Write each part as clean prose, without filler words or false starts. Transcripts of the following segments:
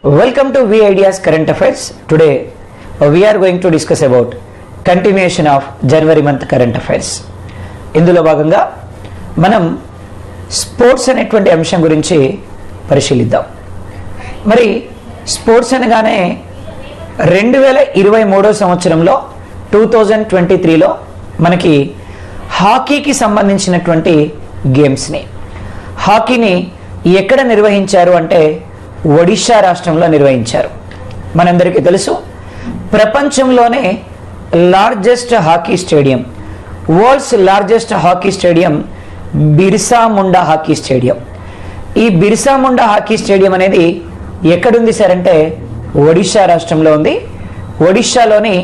Welcome to V Ideas Current Affairs. Today we are going to discuss about continuation of January month current affairs. ఇందులో భాగంగా మనం sports అనేటువంటి అంశం గురించి పరిశీలిద్దాం. మరి స్పోర్ట్స్ అనగానే 2023 సంవత్సరంలో 2023లో మనకి హాకీకి సంబంధించినటువంటి గేమ్స్ని హాకీని ఎక్కడ నిర్వహించారు అంటే ఒడిషా రాష్ట్రంలో నిర్వహించారు. మనందరికీ తెలుసు ప్రపంచంలోనే largest hockey stadium, world's largest hockey stadium Birsa Munda hockey stadium. ఈ బిర్సా ముండా హాకీ స్టేడియం అనేది ఎక్కడుంది సార్ అంటే ఒడిషా రాష్ట్రంలో ఉంది. ఒడిషాలోని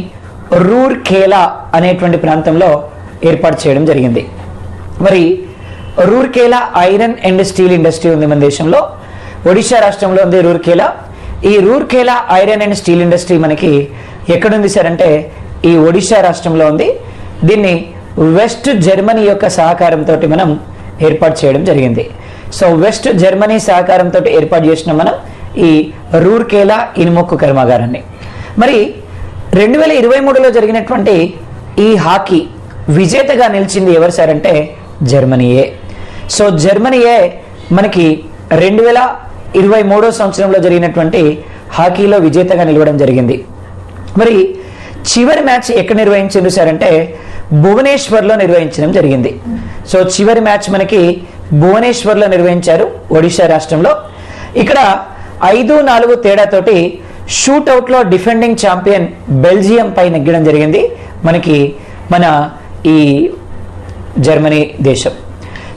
రూర్కేలా అనేటువంటి ప్రాంతంలో ఏర్పాటు చేయడం జరిగింది. మరి Rourkela iron and steel industry ఉంది మన దేశంలో. ఒడిషా రాష్ట్రంలో ఉంది రూర్కేలా. ఈ Rourkela iron and steel industry మనకి ఎక్కడుంది సార్ అంటే ఈ ఒడిషా రాష్ట్రంలో ఉంది. దీన్ని వెస్ట్ జర్మనీ యొక్క సహకారంతో మనం ఏర్పాటు చేయడం జరిగింది. సో వెస్ట్ జర్మనీ సహకారంతో ఏర్పాటు చేసిన మనం ఈ రూర్కేలా ఇనుముక్కు కర్మాగారాన్ని. మరి 2023లో జరిగినటువంటి ఈ హాకీ విజేతగా నిలిచింది ఎవరు సార్ అంటే జర్మనీయే. సో జర్మనీయే మనకి 2023 సంవత్సరంలో జరిగినటువంటి హాకీలో విజేతగా నిలవడం జరిగింది. మరి చివరి మ్యాచ్ ఎక్కడ నిర్వహించారు సార్ అంటే భువనేశ్వర్లో నిర్వహించడం జరిగింది. సో చివరి మ్యాచ్ మనకి భువనేశ్వర్లో నిర్వహించారు ఒడిషా రాష్ట్రంలో. ఇక్కడ 5-4 తేడాతోటి షూట్అవుట్లో డిఫెండింగ్ ఛాంపియన్ బెల్జియం పై నెగ్గడం జరిగింది మనకి మన ఈ జర్మనీ దేశం.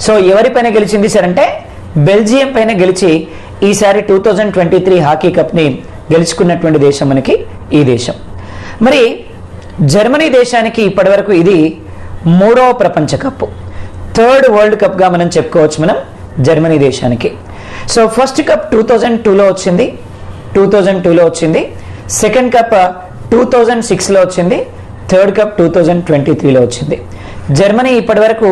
సో ఎవరిపైన గెలిచింది సార్ అంటే బెల్జియం పైన గెలిచి ఈసారి 2023 హాకీ కప్ని గెలుచుకున్నటువంటి దేశం మనకి ఈ దేశం. మరి జర్మనీ దేశానికి ఇప్పటి వరకు ఇది 3వ ప్రపంచ కప్, 3rd వరల్డ్ కప్గా మనం చెప్పుకోవచ్చు మనం జర్మనీ దేశానికి. సో ఫస్ట్ కప్ 2002లో వచ్చింది, 2002లో వచ్చింది. సెకండ్ కప్ 2006లో వచ్చింది. థర్డ్ కప్ 2023లో వచ్చింది. జర్మనీ ఇప్పటి వరకు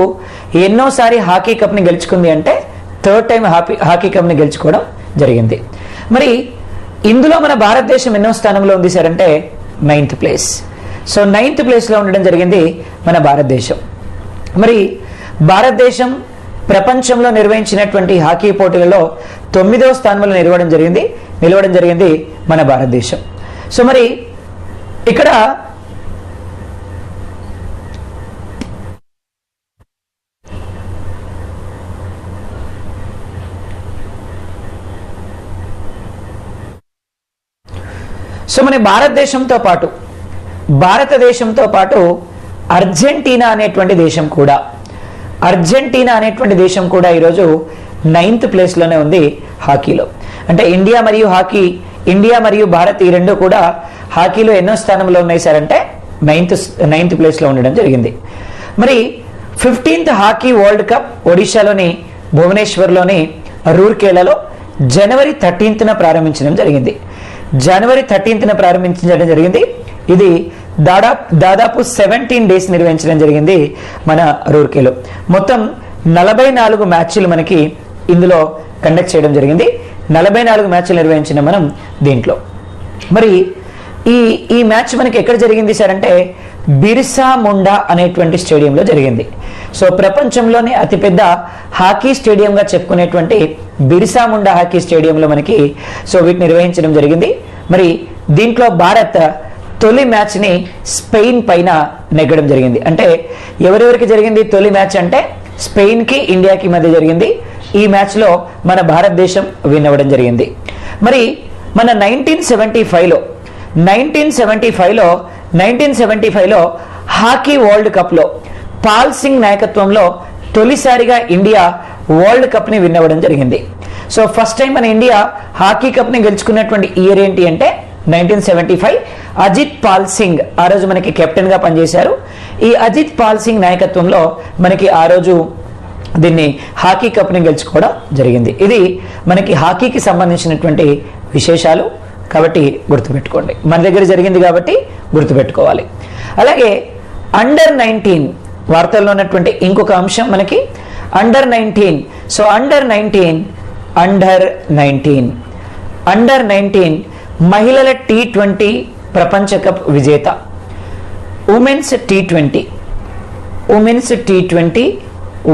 ఎన్నోసారి హాకీ కప్ని గెలుచుకుంది అంటే 3rd టైం హాకీ కప్ని గెలుచుకోవడం జరిగింది. మరి ఇందులో మన భారతదేశం ఎన్నో స్థానంలో ఉంది సార్ అంటే 9th ప్లేస్. సో 9th ప్లేస్లో ఉండడం జరిగింది మన భారతదేశం. మరి భారతదేశం ప్రపంచంలో నిర్వహించినటువంటి హాకీ పోటీలలో 9వ స్థానంలో నిలవడం జరిగింది మన భారతదేశం. సో మరి ఇక్కడ మన భారతదేశంతో పాటు అర్జెంటీనా అనేటువంటి దేశం కూడా ఈరోజు 9th ప్లేస్లోనే ఉంది హాకీలో. అంటే ఇండియా మరియు భారత్ ఈ రెండు కూడా హాకీలో ఎన్నో స్థానంలో ఉన్నాయి సార్ అంటే 9th ప్లేస్లో ఉండడం జరిగింది. మరి 15th హాకీ వరల్డ్ కప్ ఒడిశాలోని భువనేశ్వర్లోని రూర్కేలాలో జనవరి 13న ప్రారంభించడం జరిగింది. ఇది దాదాపు 17 డేస్ నిర్వహించడం జరిగింది మన రూర్కేలో. మొత్తం 44 మ్యాచ్లు మనకి ఇందులో కండక్ట్ చేయడం జరిగింది. 44 మ్యాచ్లు నిర్వహించిన మనం దీంట్లో. మరి ఈ మ్యాచ్ మనకి ఎక్కడ జరిగింది సార్ అంటే బిర్సా ముండా అనేటువంటి స్టేడియంలో జరిగింది. సో ప్రపంచంలోనే అతిపెద్ద హాకీ స్టేడియంగా చెప్పుకునేటువంటి బిర్సా ముండా హాకీ స్టేడియంలో మనకి వీటిని నిర్వహించడం జరిగింది. మరి దీంట్లో భారత్ తొలి మ్యాచ్ని స్పెయిన్ పైన నెగ్గడం జరిగింది. అంటే ఎవరెవరికి జరిగింది తొలి మ్యాచ్ అంటే స్పెయిన్కి ఇండియాకి మధ్య జరిగింది. ఈ మ్యాచ్లో మన భారతదేశం విన్ అవ్వడం జరిగింది. మరి మన 1975లో హాకీ వరల్డ్ కప్లో పాల్ సింగ్ నాయకత్వంలో తొలిసారిగా ఇండియా వరల్డ్ కప్ని విన్ అవ్వడం జరిగింది. సో ఫస్ట్ టైం మన ఇండియా హాకీ కప్ని గెలుచుకున్నటువంటి ఇయర్ ఏంటి అంటే 1975. అజిత్ పాల్ సింగ్ ఆ రోజు మనకి కెప్టెన్గా పనిచేశారు. ఈ అజిత్ పాల్ సింగ్ నాయకత్వంలో మనకి ఆ రోజు దీన్ని హాకీ కప్ని గెలుచుకోవడం జరిగింది. ఇది మనకి హాకీకి సంబంధించినటువంటి విశేషాలు కాబట్టి గుర్తుపెట్టుకోండి. మన దగ్గర జరిగింది కాబట్టి గుర్తుపెట్టుకోవాలి. అలాగే అండర్ 19 వార్తల్లో ఉన్నటువంటి ఇంకొక అంశం మనకి అండర్ 19. సో అండర్ 19 అండర్-19 మహిళల T20 ప్రపంచ కప్ విజేత, ఉమెన్స్ T20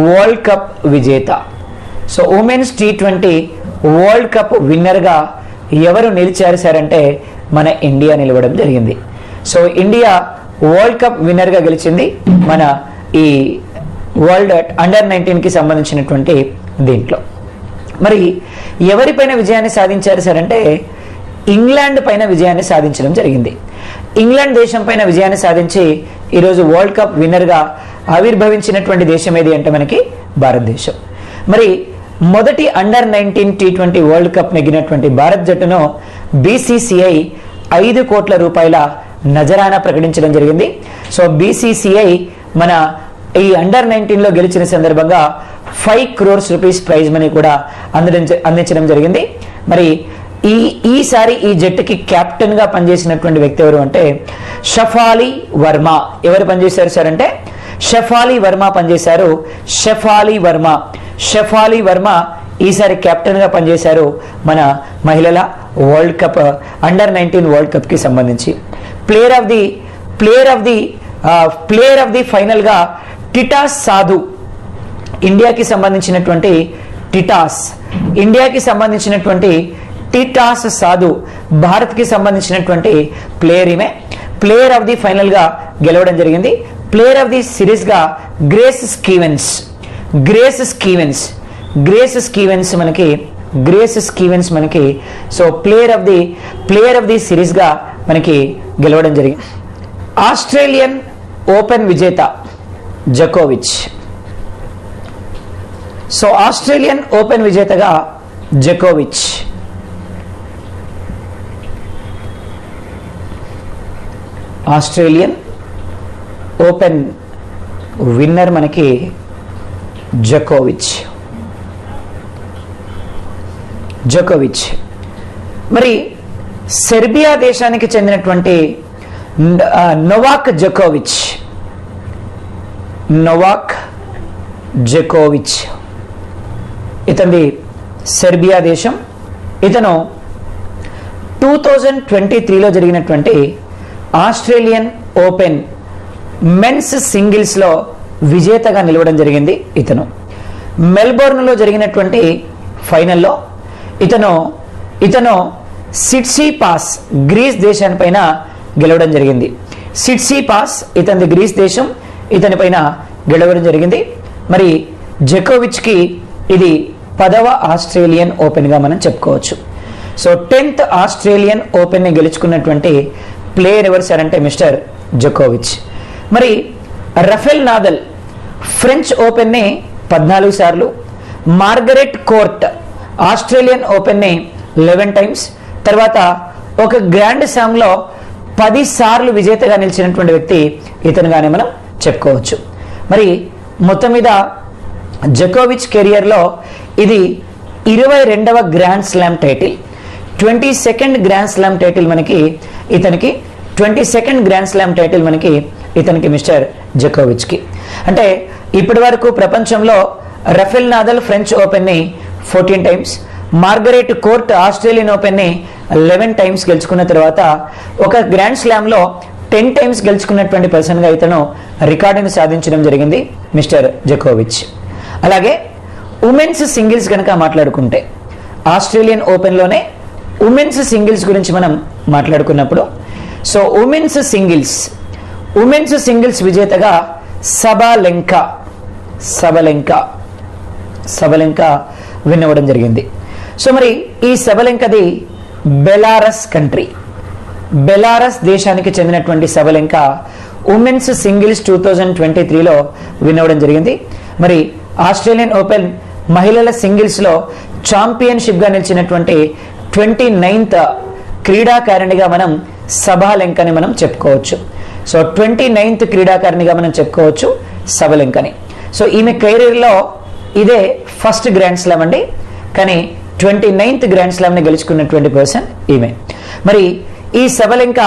వరల్డ్ కప్ విజేత. So women's T20 world cup విన్నర్గా ఎవరు నిలిచారు సార్ అంటే మన ఇండియా నిలవడం జరిగింది. సో ఇండియా వరల్డ్ కప్ విన్నర్గా గెలిచింది మన ఈ వరల్డ్ అండర్-19కి సంబంధించినటువంటి దీంట్లో. మరి ఎవరిపైన విజయాన్ని సాధించారు సార్ అంటే ఇంగ్లాండ్ పైన విజయాన్ని సాధించడం జరిగింది. ఇంగ్లాండ్ దేశం పైన విజయాన్ని సాధించి ఈరోజు వరల్డ్ కప్ విన్నర్గా ఆవిర్భవించినటువంటి దేశం ఏది అంటే మనకి భారతదేశం. మరి మొదటి అండర్-19 T20 వరల్డ్ కప్ నెగ్గినటువంటి భారత్ జట్టును BCCI 5 కోట్ల రూపాయల నజరానా ప్రకటించడం జరిగింది. సో BCCI మన ఈ అండర్-19లో గెలిచిన సందర్భంగా 5 crores రూపీస్ ప్రైజ్ మనీ కూడా అందించడం జరిగింది. మరి ఈసారి ఈ జట్టుకి కెప్టెన్ గా పనిచేసినటువంటి వ్యక్తి ఎవరు అంటే షఫాలి వర్మ. ఎవరు పనిచేశారు సార్ అంటే షఫాలి వర్మ పనిచేశారు. షఫాలి వర్మ ఈసారి కెప్టెన్ గా పనిచేశారు మన మహిళల world cup under-19 world cup కి సంబంధించి. ప్లేయర్ ఆఫ్ ది ఫైనల్ గా టిటాస్ సాధు, ఇండియాకి సంబంధించినటువంటి టిటాస్ సాధు భారత్ కి సంబంధించినటువంటి ప్లేయర్. ఈమె ప్లేయర్ ఆఫ్ ది ఫైనల్ గా గెలవడం జరిగింది. ప్లేయర్ ఆఫ్ ది సిరీస్ గా గ్రేస్ స్టీవెన్స్ మనకి so player of the series గా మనకి గెలవడం జరిగింది. ఆస్ట్రేలియన్ ఓపెన్ విజేత జకోవిచ్. సో ఆస్ట్రేలియన్ ఓపెన్ విజేతగా జకోవిచ్. ఆస్ట్రేలియన్ ఓపెన్ విన్నర్ మనకి జకోవిచ్. మరి సెర్బియా దేశానికి చెందినటువంటి నోవాక్ జకోవిచ్ ఇతనిది సెర్బియా దేశం. ఇతను 2023లో జరిగినటువంటి ఆస్ట్రేలియన్ ఓపెన్ మెన్స్ సింగిల్స్ లో విజేతగా నిలవడం జరిగింది. ఇతను మెల్బోర్న్లో జరిగినటువంటి ఫైనల్లో ఇతను సిట్సిపాస్ గ్రీస్ దేశానిపైన గెలవడం జరిగింది. సిట్సిపాస్ ఇతని గ్రీస్ దేశం, ఇతనిపైన గెలవడం జరిగింది. మరి జకోవిచ్ కి ఇది 10వ ఆస్ట్రేలియన్ ఓపెన్ గా మనం చెప్పుకోవచ్చు. సో 10th ఆస్ట్రేలియన్ ఓపెన్ ని గెలుచుకున్నటువంటి ప్లేయర్ ఎవరు సార్ అంటే మిస్టర్ జకోవిచ్. మరి రఫెల్ నాదల్ ఫ్రెంచ్ ఓపెన్ ని 14 సార్లు, మార్గరెట్ కోర్ట్ ఆస్ట్రేలియన్ ఓపెన్ ని 11 టైమ్స్, తర్వాత ఒక గ్రాండ్ స్లామ్ లో 10 సార్లు విజేతగా నిలిచినటువంటి వ్యక్తి ఇతనుగానే మనం చెప్పుకోవచ్చు. మరి మొత్తం మీద జకోవిచ్ కెరియర్ లో ఇది 22వ grand slam title, 22nd grand slam title మనకి ఇతనికి 22nd గ్రాండ్ స్లామ్ టైటిల్ మనకి ఇతనికి మిస్టర్ జకోవిచ్ కి. అంటే ఇప్పటి వరకు ప్రపంచంలో రఫెల్ నాదల్ ఫ్రెంచ్ ఓపెన్ ని 14 times, Margaret court Australian open ని 11 టైమ్స్ గెలుచుకున్న తర్వాత ఒక గ్రాండ్ స్లామ్ లో 10 టైమ్స్ గెలుచుకున్నటువంటి పర్సన్ గా ఇతను రికార్డును సాధించడం జరిగింది మిస్టర్ జకోవిచ్. అలాగే ఉమెన్స్ సింగిల్స్ కనుక మాట్లాడుకుంటే ఆస్ట్రేలియన్ ఓపెన్ లోనే ఉమెన్స్ సింగిల్స్ గురించి మనం మాట్లాడుకున్నప్పుడు సో ఉమెన్స్ సింగిల్స్ విజేతగా సబలెంక విన్ అవ్వడం జరిగింది. సో మరి ఈ సబలెంకది బెలారస్ దేశానికి చెందినటువంటి సబలెంక ఉమెన్స్ సింగిల్స్ 2023లో విన్ అవ్వడం జరిగింది. మరి ఆస్ట్రేలియన్ ఓపెన్ మహిళల సింగిల్స్ లో ఛాంపియన్షిప్ గా నిలిచినటువంటి 29th క్రీడాకారిణిగా మనం సబలెంకని మనం చెప్పుకోవచ్చు. సో 29th క్రీడాకారిణిగా మనం చెప్పుకోవచ్చు సబలెంకని. సో ఈమె కెరీర్ లో ఇదే ఫస్ట్ గ్రాండ్ స్లామ్ అండి, కానీ 29th గ్రాండ్ స్లామ్ ని గెలుచుకున్నటువంటి పర్సన్ ఈమె. మరి ఈ సబలెంక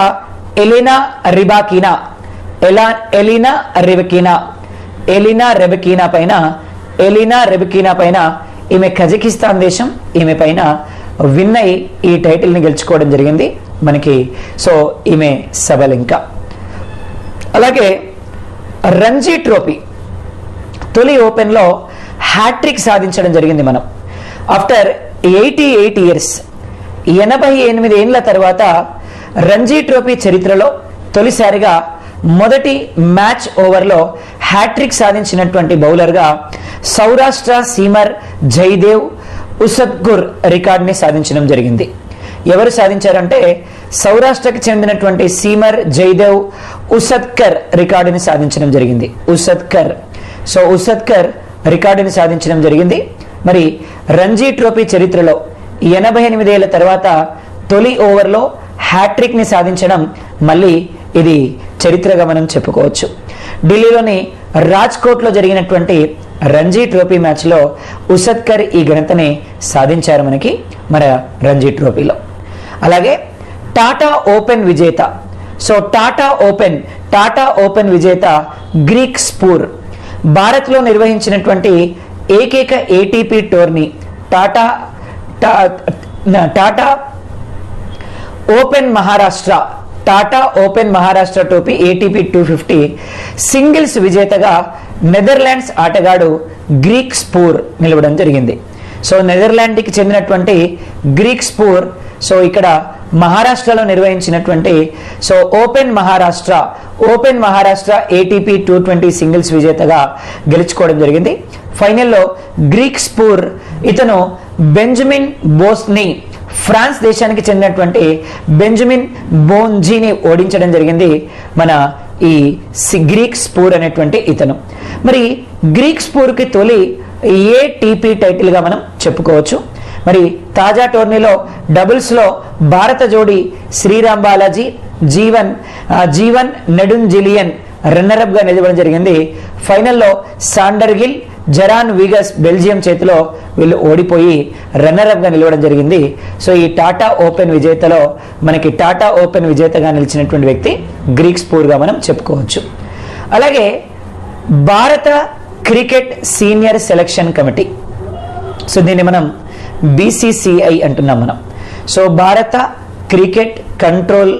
ఎలినా రెబకీనా పైన ఈమె కజకిస్తాన్ దేశం, ఈమె పైన విన్ అయి ఈ టైటిల్ని గెలుచుకోవడం జరిగింది మనకి. సో ఈమె సబలింక. అలాగే రంజీ ట్రోఫీ తొలి ఓపెన్లో హ్యాట్రిక్ సాధించడం జరిగింది మనం. ఆఫ్టర్ 88 ఇయర్స్ 88 ఏళ్ల తర్వాత రంజీ ట్రోఫీ చరిత్రలో తొలిసారిగా మొదటి మ్యాచ్ ఓవర్లో హ్యాట్రిక్ సాధించినటువంటి బౌలర్గా సౌరాష్ట్ర సీమర్ జైదేవ్ ఉసద్గుర్ రికార్డ్ని సాధించడం జరిగింది. ఎవరు సాధించారంటే సౌరాష్ట్రకి చెందినటువంటి సీమర్ జైదేవ్ ఉసద్కర్ రికార్డుని సాధించడం జరిగింది. ఉసద్కర్. సో ఉసద్కర్ రికార్డుని సాధించడం జరిగింది. మరి రంజీ ట్రోఫీ చరిత్రలో 88 ఏళ్ల తర్వాత తొలి ఓవర్లో హ్యాట్రిక్ని సాధించడం మళ్ళీ ఇది చరిత్రగా మనం చెప్పుకోవచ్చు. ఢిల్లీలోని రాజ్కోట్లో జరిగినటువంటి రంజీ ట్రోఫీ మ్యాచ్లో ఉసద్కర్ ఈ ఘనతని సాధించారు మనకి మన రంజీ ట్రోఫీలో. అలాగే టాటా ఓపెన్ విజేత. సో టాటా ఓపెన్ విజేత గ్రీక్ స్పూర్ భారత్లో నిర్వహించినటువంటి ఏకైక ATP tourney Tata open Maharashtra టోపీ ఏటీపీ 250 సింగిల్స్ విజేతగా నెదర్లాండ్స్ ఆటగాడు గ్రీక్ స్పూర్ నిలవడం జరిగింది. సో నెదర్లాండ్కి చెందినటువంటి గ్రీక్ స్పూర్ సో ఇక్కడ మహారాష్ట్రలో నిర్వహించినటువంటి so open Maharashtra ATP 220 singles విజేతగా గెలుచుకోవడం జరిగింది. ఫైనల్లో గ్రీక్ స్పూర్ ఇతను బెంజమిన్ బోస్ని ఫ్రాన్స్ దేశానికి చెందినటువంటి బెంజమిన్ బోంజీని ఓడించడం జరిగింది మన ఈ గ్రీక్ స్పూర్ అనేటువంటి ఇతను. మరి గ్రీక్ స్పూర్కి తొలి ఏటీపీ టైటిల్గా మనం చెప్పుకోవచ్చు. మరి తాజా టోర్నీలో డబుల్స్లో భారత జోడీ శ్రీరామ్ బాలాజీ జీవన్ నెడుంజిలియన్ రన్నరప్గా నిలవడం జరిగింది. ఫైనల్లో సాండర్ గిల్ జరాన్ వీగస్ బెల్జియం చేతిలో వీళ్ళు ఓడిపోయి రన్నరప్గా నిలవడం జరిగింది. సో ఈ టాటా ఓపెన్ విజేతలో మనకి టాటా ఓపెన్ విజేతగా నిలిచినటువంటి వ్యక్తి గ్రీక్ స్పూర్గా మనం చెప్పుకోవచ్చు. అలాగే భారత cricket senior selection committee. So దీన్ని మనం బీసీసీఐ అంటున్నాం మనం. సో భారత క్రికెట్ కంట్రోల్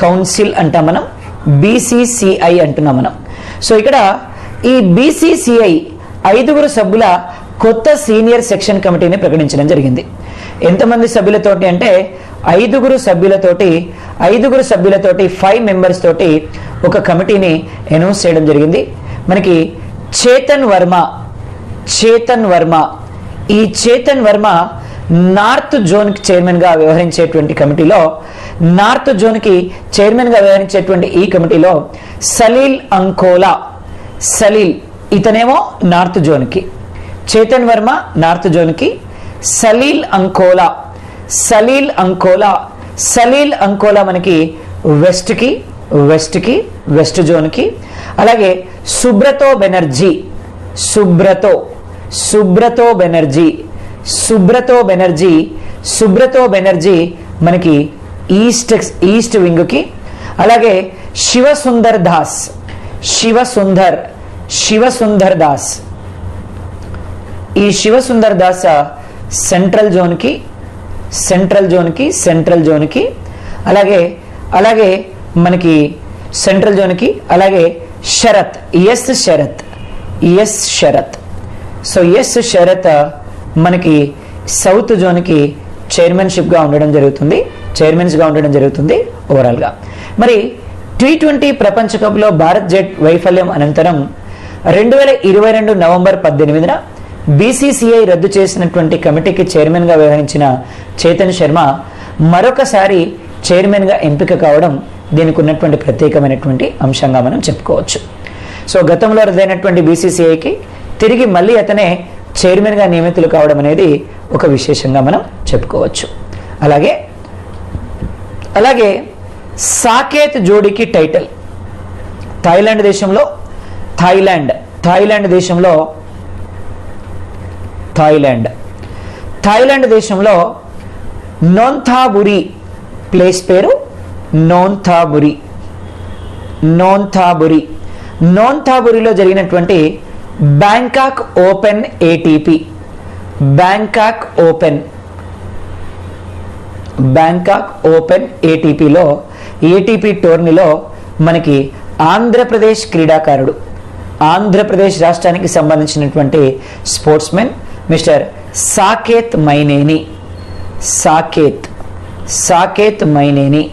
కౌన్సిల్ అంటాం మనం, బీసీసీఐ అంటున్నాం మనం. సో ఇక్కడ ఈ బీసీసీఐ 5 సభ్యుల కొత్త సీనియర్ సెక్షన్ కమిటీని ప్రకటించడం జరిగింది. ఎంతమంది సభ్యులతోటి అంటే 5 సభ్యులతోటి 5 మెంబర్స్ తోటి ఒక కమిటీని అనౌన్స్ చేయడం జరిగింది. మనకి చేతన్ వర్మ ఈ చేతన్ వర్మ నార్త్ జోన్కి చైర్మన్గా వ్యవహరించేటువంటి కమిటీలో నార్త్ జోన్కి చైర్మన్గా వ్యవహరించేటువంటి ఈ కమిటీలో సలీల్ ఇతనేమో నార్త్ జోన్కి, చేతన్ వర్మ నార్త్ జోన్కి, సలీల్ అంకోలా మనకి వెస్ట్ జోన్కి. అలాగే సుబ్రతో బెనర్జీ మనకి ఈస్ట్ వింగ్కి. అలాగే శివసుందర్ దాస్ ఈ శివసుందర్ దాస్ సెంట్రల్ జోన్కి. అలాగే మనకి సెంట్రల్ జోన్కి. అలాగే శరత్ సో శరత్ మనకి సౌత్ జోన్కి చైర్మన్స్ గా ఉండడం జరుగుతుంది ఓవరాల్గా. మరి T20 ప్రపంచ కప్లో భారత్ జట్ వైఫల్యం అనంతరం 2022 నవంబర్ 18న బీసీసీఐ రద్దు చేసినటువంటి కమిటీకి చైర్మన్గా వ్యవహరించిన చేతన్ శర్మ మరొకసారి చైర్మన్గా ఎంపిక కావడం దీనికి ఉన్నటువంటి ప్రత్యేకమైనటువంటి అంశంగా మనం చెప్పుకోవచ్చు. సో గతంలో రద్దయినటువంటి బీసీసీఐకి తిరిగి మళ్ళీ అతనే చైర్మన్గా నియమితులు కావడం అనేది ఒక విశేషంగా మనం చెప్పుకోవచ్చు. అలాగే సాకేత్ జోడీకి టైటిల్ థాయిలాండ్ దేశంలో నోంథాబురి ప్లేస్ పేరు నోంథాబురిలో జరిగినటువంటి బ్యాంకాక్ ఓపెన్ బ్యాంకాక్ ఓపెన్ ఏటీపీలో ఏటీపీ టోర్నీలో మనకి ఆంధ్రప్రదేశ్ క్రీడాకారుడు, ఆంధ్రప్రదేశ్ రాష్ట్రానికి సంబంధించినటువంటి స్పోర్ట్స్మెన్ మిస్టర్ సాకేత్ మైనేని. సాకేత్ మైనేని.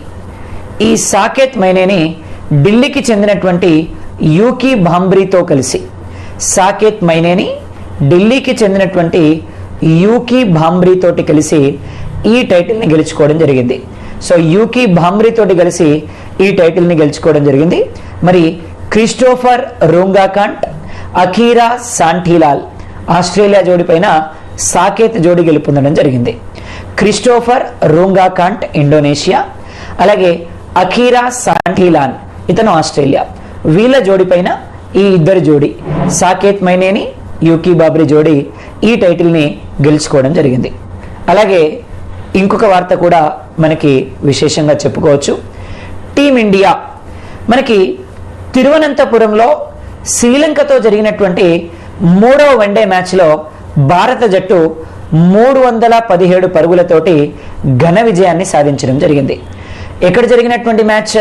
ఈ సాకేత్ మైనేని ఢిల్లీకి చెందినటువంటి యూకీ భాంబ్రీతో కలిసి, సాకేత్ మైనేని ఢిల్లీకి చెందినటువంటి యూకీ భాంబ్రీతోటి కలిసి ఈ టైటిల్ని గెలుచుకోవడం జరిగింది. సో యూకీ భాంబ్రీతోటి కలిసి ఈ టైటిల్ని గెలుచుకోవడం జరిగింది. మరి క్రిస్టోఫర్ రూంగాకాంట్, అకీరా శాంటిలాల్ ఆస్ట్రేలియా జోడి పైన సాకేత్ జోడి గెలుపొందడం జరిగింది. క్రిస్టోఫర్ రూంగాకాంట్ ఇండోనేషియా, అలాగే అకీరా శాంటిలాల్ ఇతను ఆస్ట్రేలియా. వీళ్ళ జోడి పైన ఈ ఇద్దరు జోడి సాకేత్ మైనేని యూకీ బాబ్రీ జోడి ఈ టైటిల్ని గెలుచుకోవడం జరిగింది. అలాగే ఇంకొక వార్త కూడా మనకి విశేషంగా చెప్పుకోవచ్చు. టీమిండియా మనకి తిరువనంతపురంలో శ్రీలంకతో జరిగినటువంటి 3వ వన్డే మ్యాచ్లో భారత జట్టు 317 పరుగులతోటి ఘన విజయాన్ని సాధించడం జరిగింది. ఎక్కడ జరిగినటువంటి మ్యాచ్?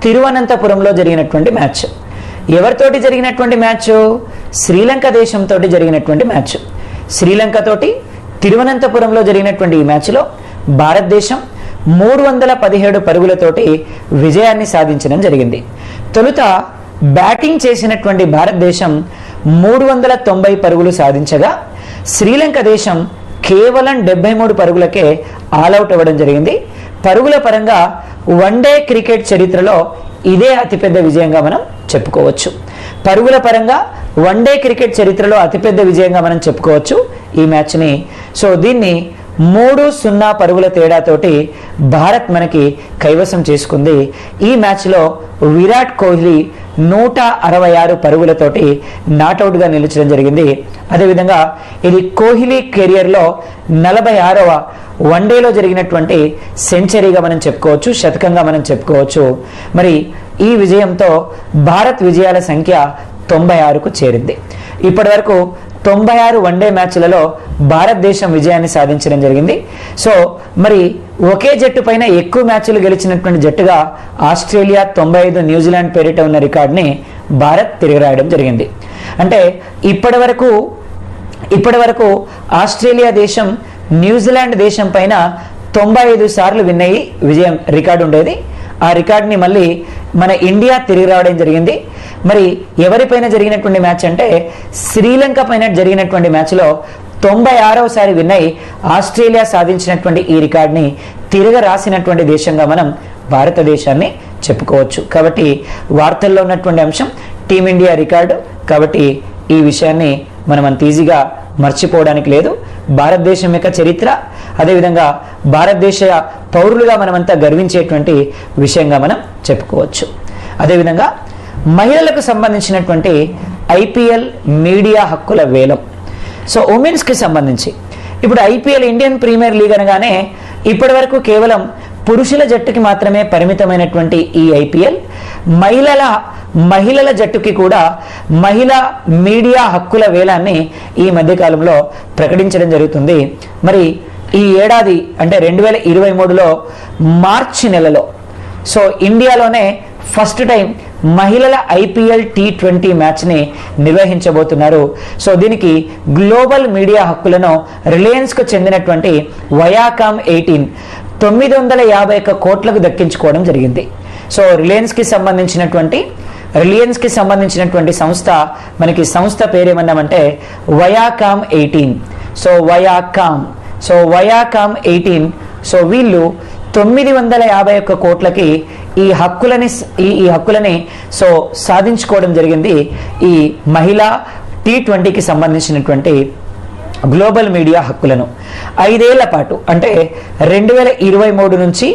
తిరువనంతపురంలో జరిగినటువంటి మ్యాచ్. ఎవరితోటి జరిగినటువంటి మ్యాచ్? శ్రీలంక దేశంతో జరిగినటువంటి మ్యాచ్. శ్రీలంకతోటి తిరువనంతపురంలో జరిగినటువంటి ఈ మ్యాచ్లో భారతదేశం 317 పరుగులతోటి విజయాన్ని సాధించడం జరిగింది. తొలుత బ్యాటింగ్ చేసినటువంటి భారతదేశం 390 పరుగులు సాధించగా శ్రీలంక దేశం కేవలం 73 పరుగులకే ఆల్అౌట్ అవ్వడం జరిగింది. పరుగుల పరంగా వన్డే క్రికెట్ చరిత్రలో ఇదే అతిపెద్ద విజయంగా మనం చెప్పుకోవచ్చు. పరుగుల పరంగా వన్డే క్రికెట్ చరిత్రలో అతిపెద్ద విజయంగా మనం చెప్పుకోవచ్చు ఈ మ్యాచ్ని. సో దీన్ని 3-0 పరుగుల తేడాతోటి భారత్ మనకి కైవసం చేసుకుంది. ఈ మ్యాచ్లో విరాట్ కోహ్లీ 166 పరుగులతోటి నాట్అవుట్గా నిలిచడం జరిగింది. అదేవిధంగా ఇది కోహ్లీ కెరియర్లో 46వ వన్డేలో జరిగినటువంటి సెంచరీగా మనం చెప్పుకోవచ్చు, శతకంగా మనం చెప్పుకోవచ్చు. మరి ఈ విజయంతో భారత్ విజయాల సంఖ్య 96కు చేరింది. ఇప్పటి వరకు 96 వన్డే మ్యాచ్లలో భారతదేశం విజయాన్ని సాధించడం జరిగింది. సో మరి ఒకే జట్టు పైన ఎక్కువ మ్యాచ్లు గెలిచినటువంటి జట్టుగా ఆస్ట్రేలియా 95, న్యూజిలాండ్ పేరిట ఉన్న రికార్డుని భారత్ తిరగరాయడం జరిగింది. అంటే ఇప్పటి వరకు ఆస్ట్రేలియా దేశం న్యూజిలాండ్ దేశం పైన 95 సార్లు విన్ అయ్యి విజయం రికార్డు ఉండేది. ఆ రికార్డుని మళ్ళీ మన ఇండియా తిరిగి రావడం జరిగింది. మరి ఎవరిపైన జరిగినటువంటి మ్యాచ్ అంటే శ్రీలంక పైన జరిగినటువంటి మ్యాచ్లో 96వసారి విన్ అయి ఆస్ట్రేలియా సాధించినటువంటి ఈ రికార్డుని తిరగ రాసినటువంటి దేశంగా మనం భారతదేశాన్ని చెప్పుకోవచ్చు. కాబట్టి వార్తల్లో ఉన్నటువంటి అంశం టీమిండియా రికార్డు. కాబట్టి ఈ విషయాన్ని మనం అంత ఈజీగా మర్చిపోవడానికి లేదు. భారతదేశం యొక్క చరిత్ర, అదేవిధంగా భారతదేశ పౌరులుగా మనమంతా గర్వించేటువంటి విషయంగా మనం చెప్పుకోవచ్చు. అదేవిధంగా మహిళలకు సంబంధించినటువంటి ఐపీఎల్ మీడియా హక్కుల వేలం. సో ఉమెన్స్కి సంబంధించి ఇప్పుడు ఐపీఎల్ ఇండియన్ ప్రీమియర్ లీగ్ అనగానే ఇప్పటి వరకు కేవలం పురుషుల జట్టుకి మాత్రమే పరిమితమైనటువంటి ఈ ఐపీఎల్ మహిళల జట్టుకి కూడా మహిళా మీడియా హక్కుల వేలాన్ని ఈ మధ్యకాలంలో ప్రకటించడం జరుగుతుంది. మరి ఈ ఏడాది అంటే 2023లో మార్చి నెలలో సో ఇండియాలోనే ఫస్ట్ టైం మహిళల ఐపీఎల్ T20 మ్యాచ్ని నిర్వహించబోతున్నారు. సో దీనికి గ్లోబల్ మీడియా హక్కులను రిలయన్స్కు చెందినటువంటి వయాకామ్ 18 951 కోట్లకు దక్కించుకోవడం జరిగింది. సో రిలయన్స్కి సంబంధించినటువంటి సంస్థ, మనకి సంస్థ పేరేమన్నామంటే వయాకామ్ 18. సో వయాకామ్ 18 సో వీళ్ళు 951 కోట్లకి ఈ హక్కులని సో సాధించుకోవడం జరిగింది. ఈ మహిళా T20కి సంబంధించినటువంటి గ్లోబల్ మీడియా హక్కులను 5 ఏళ్ల పాటు అంటే 2023 నుంచి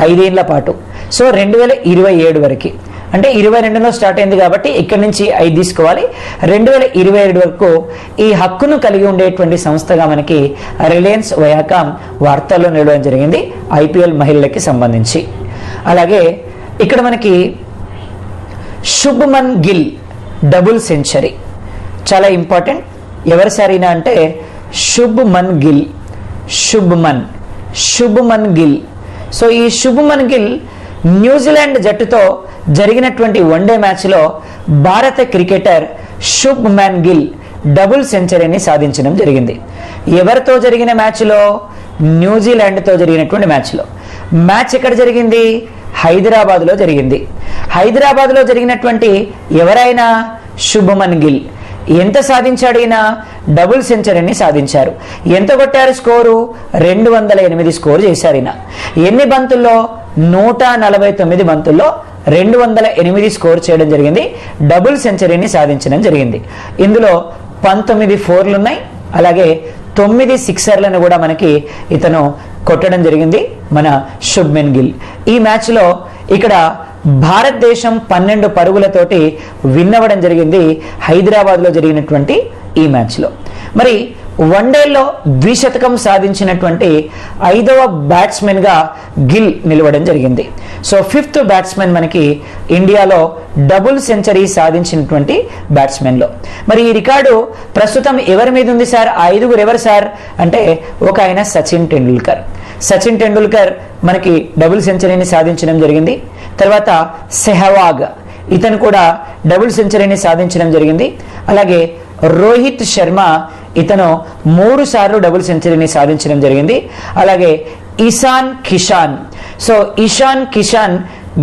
5 ఏళ్ల పాటు సో 2027 వరకు అంటే 22లో స్టార్ట్ అయింది కాబట్టి ఇక్కడి నుంచి 5 తీసుకోవాలి. 2027 వరకు ఈ హక్కును కలిగి ఉండేటువంటి సంస్థగా మనకి రిలయన్స్ వయాకామ్ వార్తల్లో నిలవడం జరిగింది ఐపీఎల్ మహిళలకి సంబంధించి. అలాగే ఇక్కడ మనకి శుభ్మన్ గిల్ డబుల్ సెంచరీ చాలా ఇంపార్టెంట్. ఎవరి సారీనా అంటే శుభ్మన్ శుభ్మన్ గిల్. సో ఈ శుభ్మన్ గిల్ న్యూజిలాండ్ జట్టుతో జరిగినటువంటి వన్డే మ్యాచ్లో భారత క్రికెటర్ శుభ్మన్ గిల్ డబుల్ సెంచరీని సాధించడం జరిగింది. ఎవరితో జరిగిన మ్యాచ్లో? న్యూజిలాండ్తో జరిగినటువంటి మ్యాచ్లో. మ్యాచ్ ఎక్కడ జరిగింది? హైదరాబాద్లో జరిగింది. హైదరాబాద్లో జరిగినటువంటి ఎవరైనా శుభ్మన్ గిల్ ఎంత సాధించాడు? ఈయన డబుల్ సెంచరీని సాధించారు. ఎంత కొట్టారు స్కోరు? 208 స్కోర్ చేశారు ఈయన. ఎన్ని బంతుల్లో? 149 బంతుల్లో 208 స్కోర్ చేయడం జరిగింది. డబుల్ సెంచరీని సాధించడం జరిగింది. ఇందులో 19 ఫోర్లు ఉన్నాయి, అలాగే 9 సిక్సర్లను కూడా మనకి ఇతను కొట్టడం జరిగింది మన శుభ్మన్ గిల్. ఈ మ్యాచ్లో ఇక్కడ భారతదేశం 12 పరుగులతోటి విన్ అవ్వడం జరిగింది హైదరాబాద్లో జరిగినటువంటి ఈ మ్యాచ్లో. మరి వన్డేల్లో ద్విశతకం సాధించినటువంటి 5వ బ్యాట్స్మెన్గా గిల్ నిలవడం జరిగింది. సో 5th బ్యాట్స్మెన్ మనకి ఇండియాలో డబుల్ సెంచరీ సాధించినటువంటి బ్యాట్స్మెన్లో. మరి ఈ రికార్డు ప్రస్తుతం ఎవరి మీద ఉంది సార్? 5గురు ఎవరు సార్ అంటే ఒక ఆయన సచిన్ టెండూల్కర్. సచిన్ టెండూల్కర్ మనకి డబుల్ సెంచరీని సాధించడం జరిగింది. తర్వాత సెహవాగ్ ఇతను కూడా డబుల్ సెంచరీని సాధించడం జరిగింది. అలాగే రోహిత్ శర్మ ఇతను 3 సార్లు డబుల్ సెంచరీని సాధించడం జరిగింది. అలాగే ఇషాన్ కిషాన్. సో ఇషాన్ కిషాన్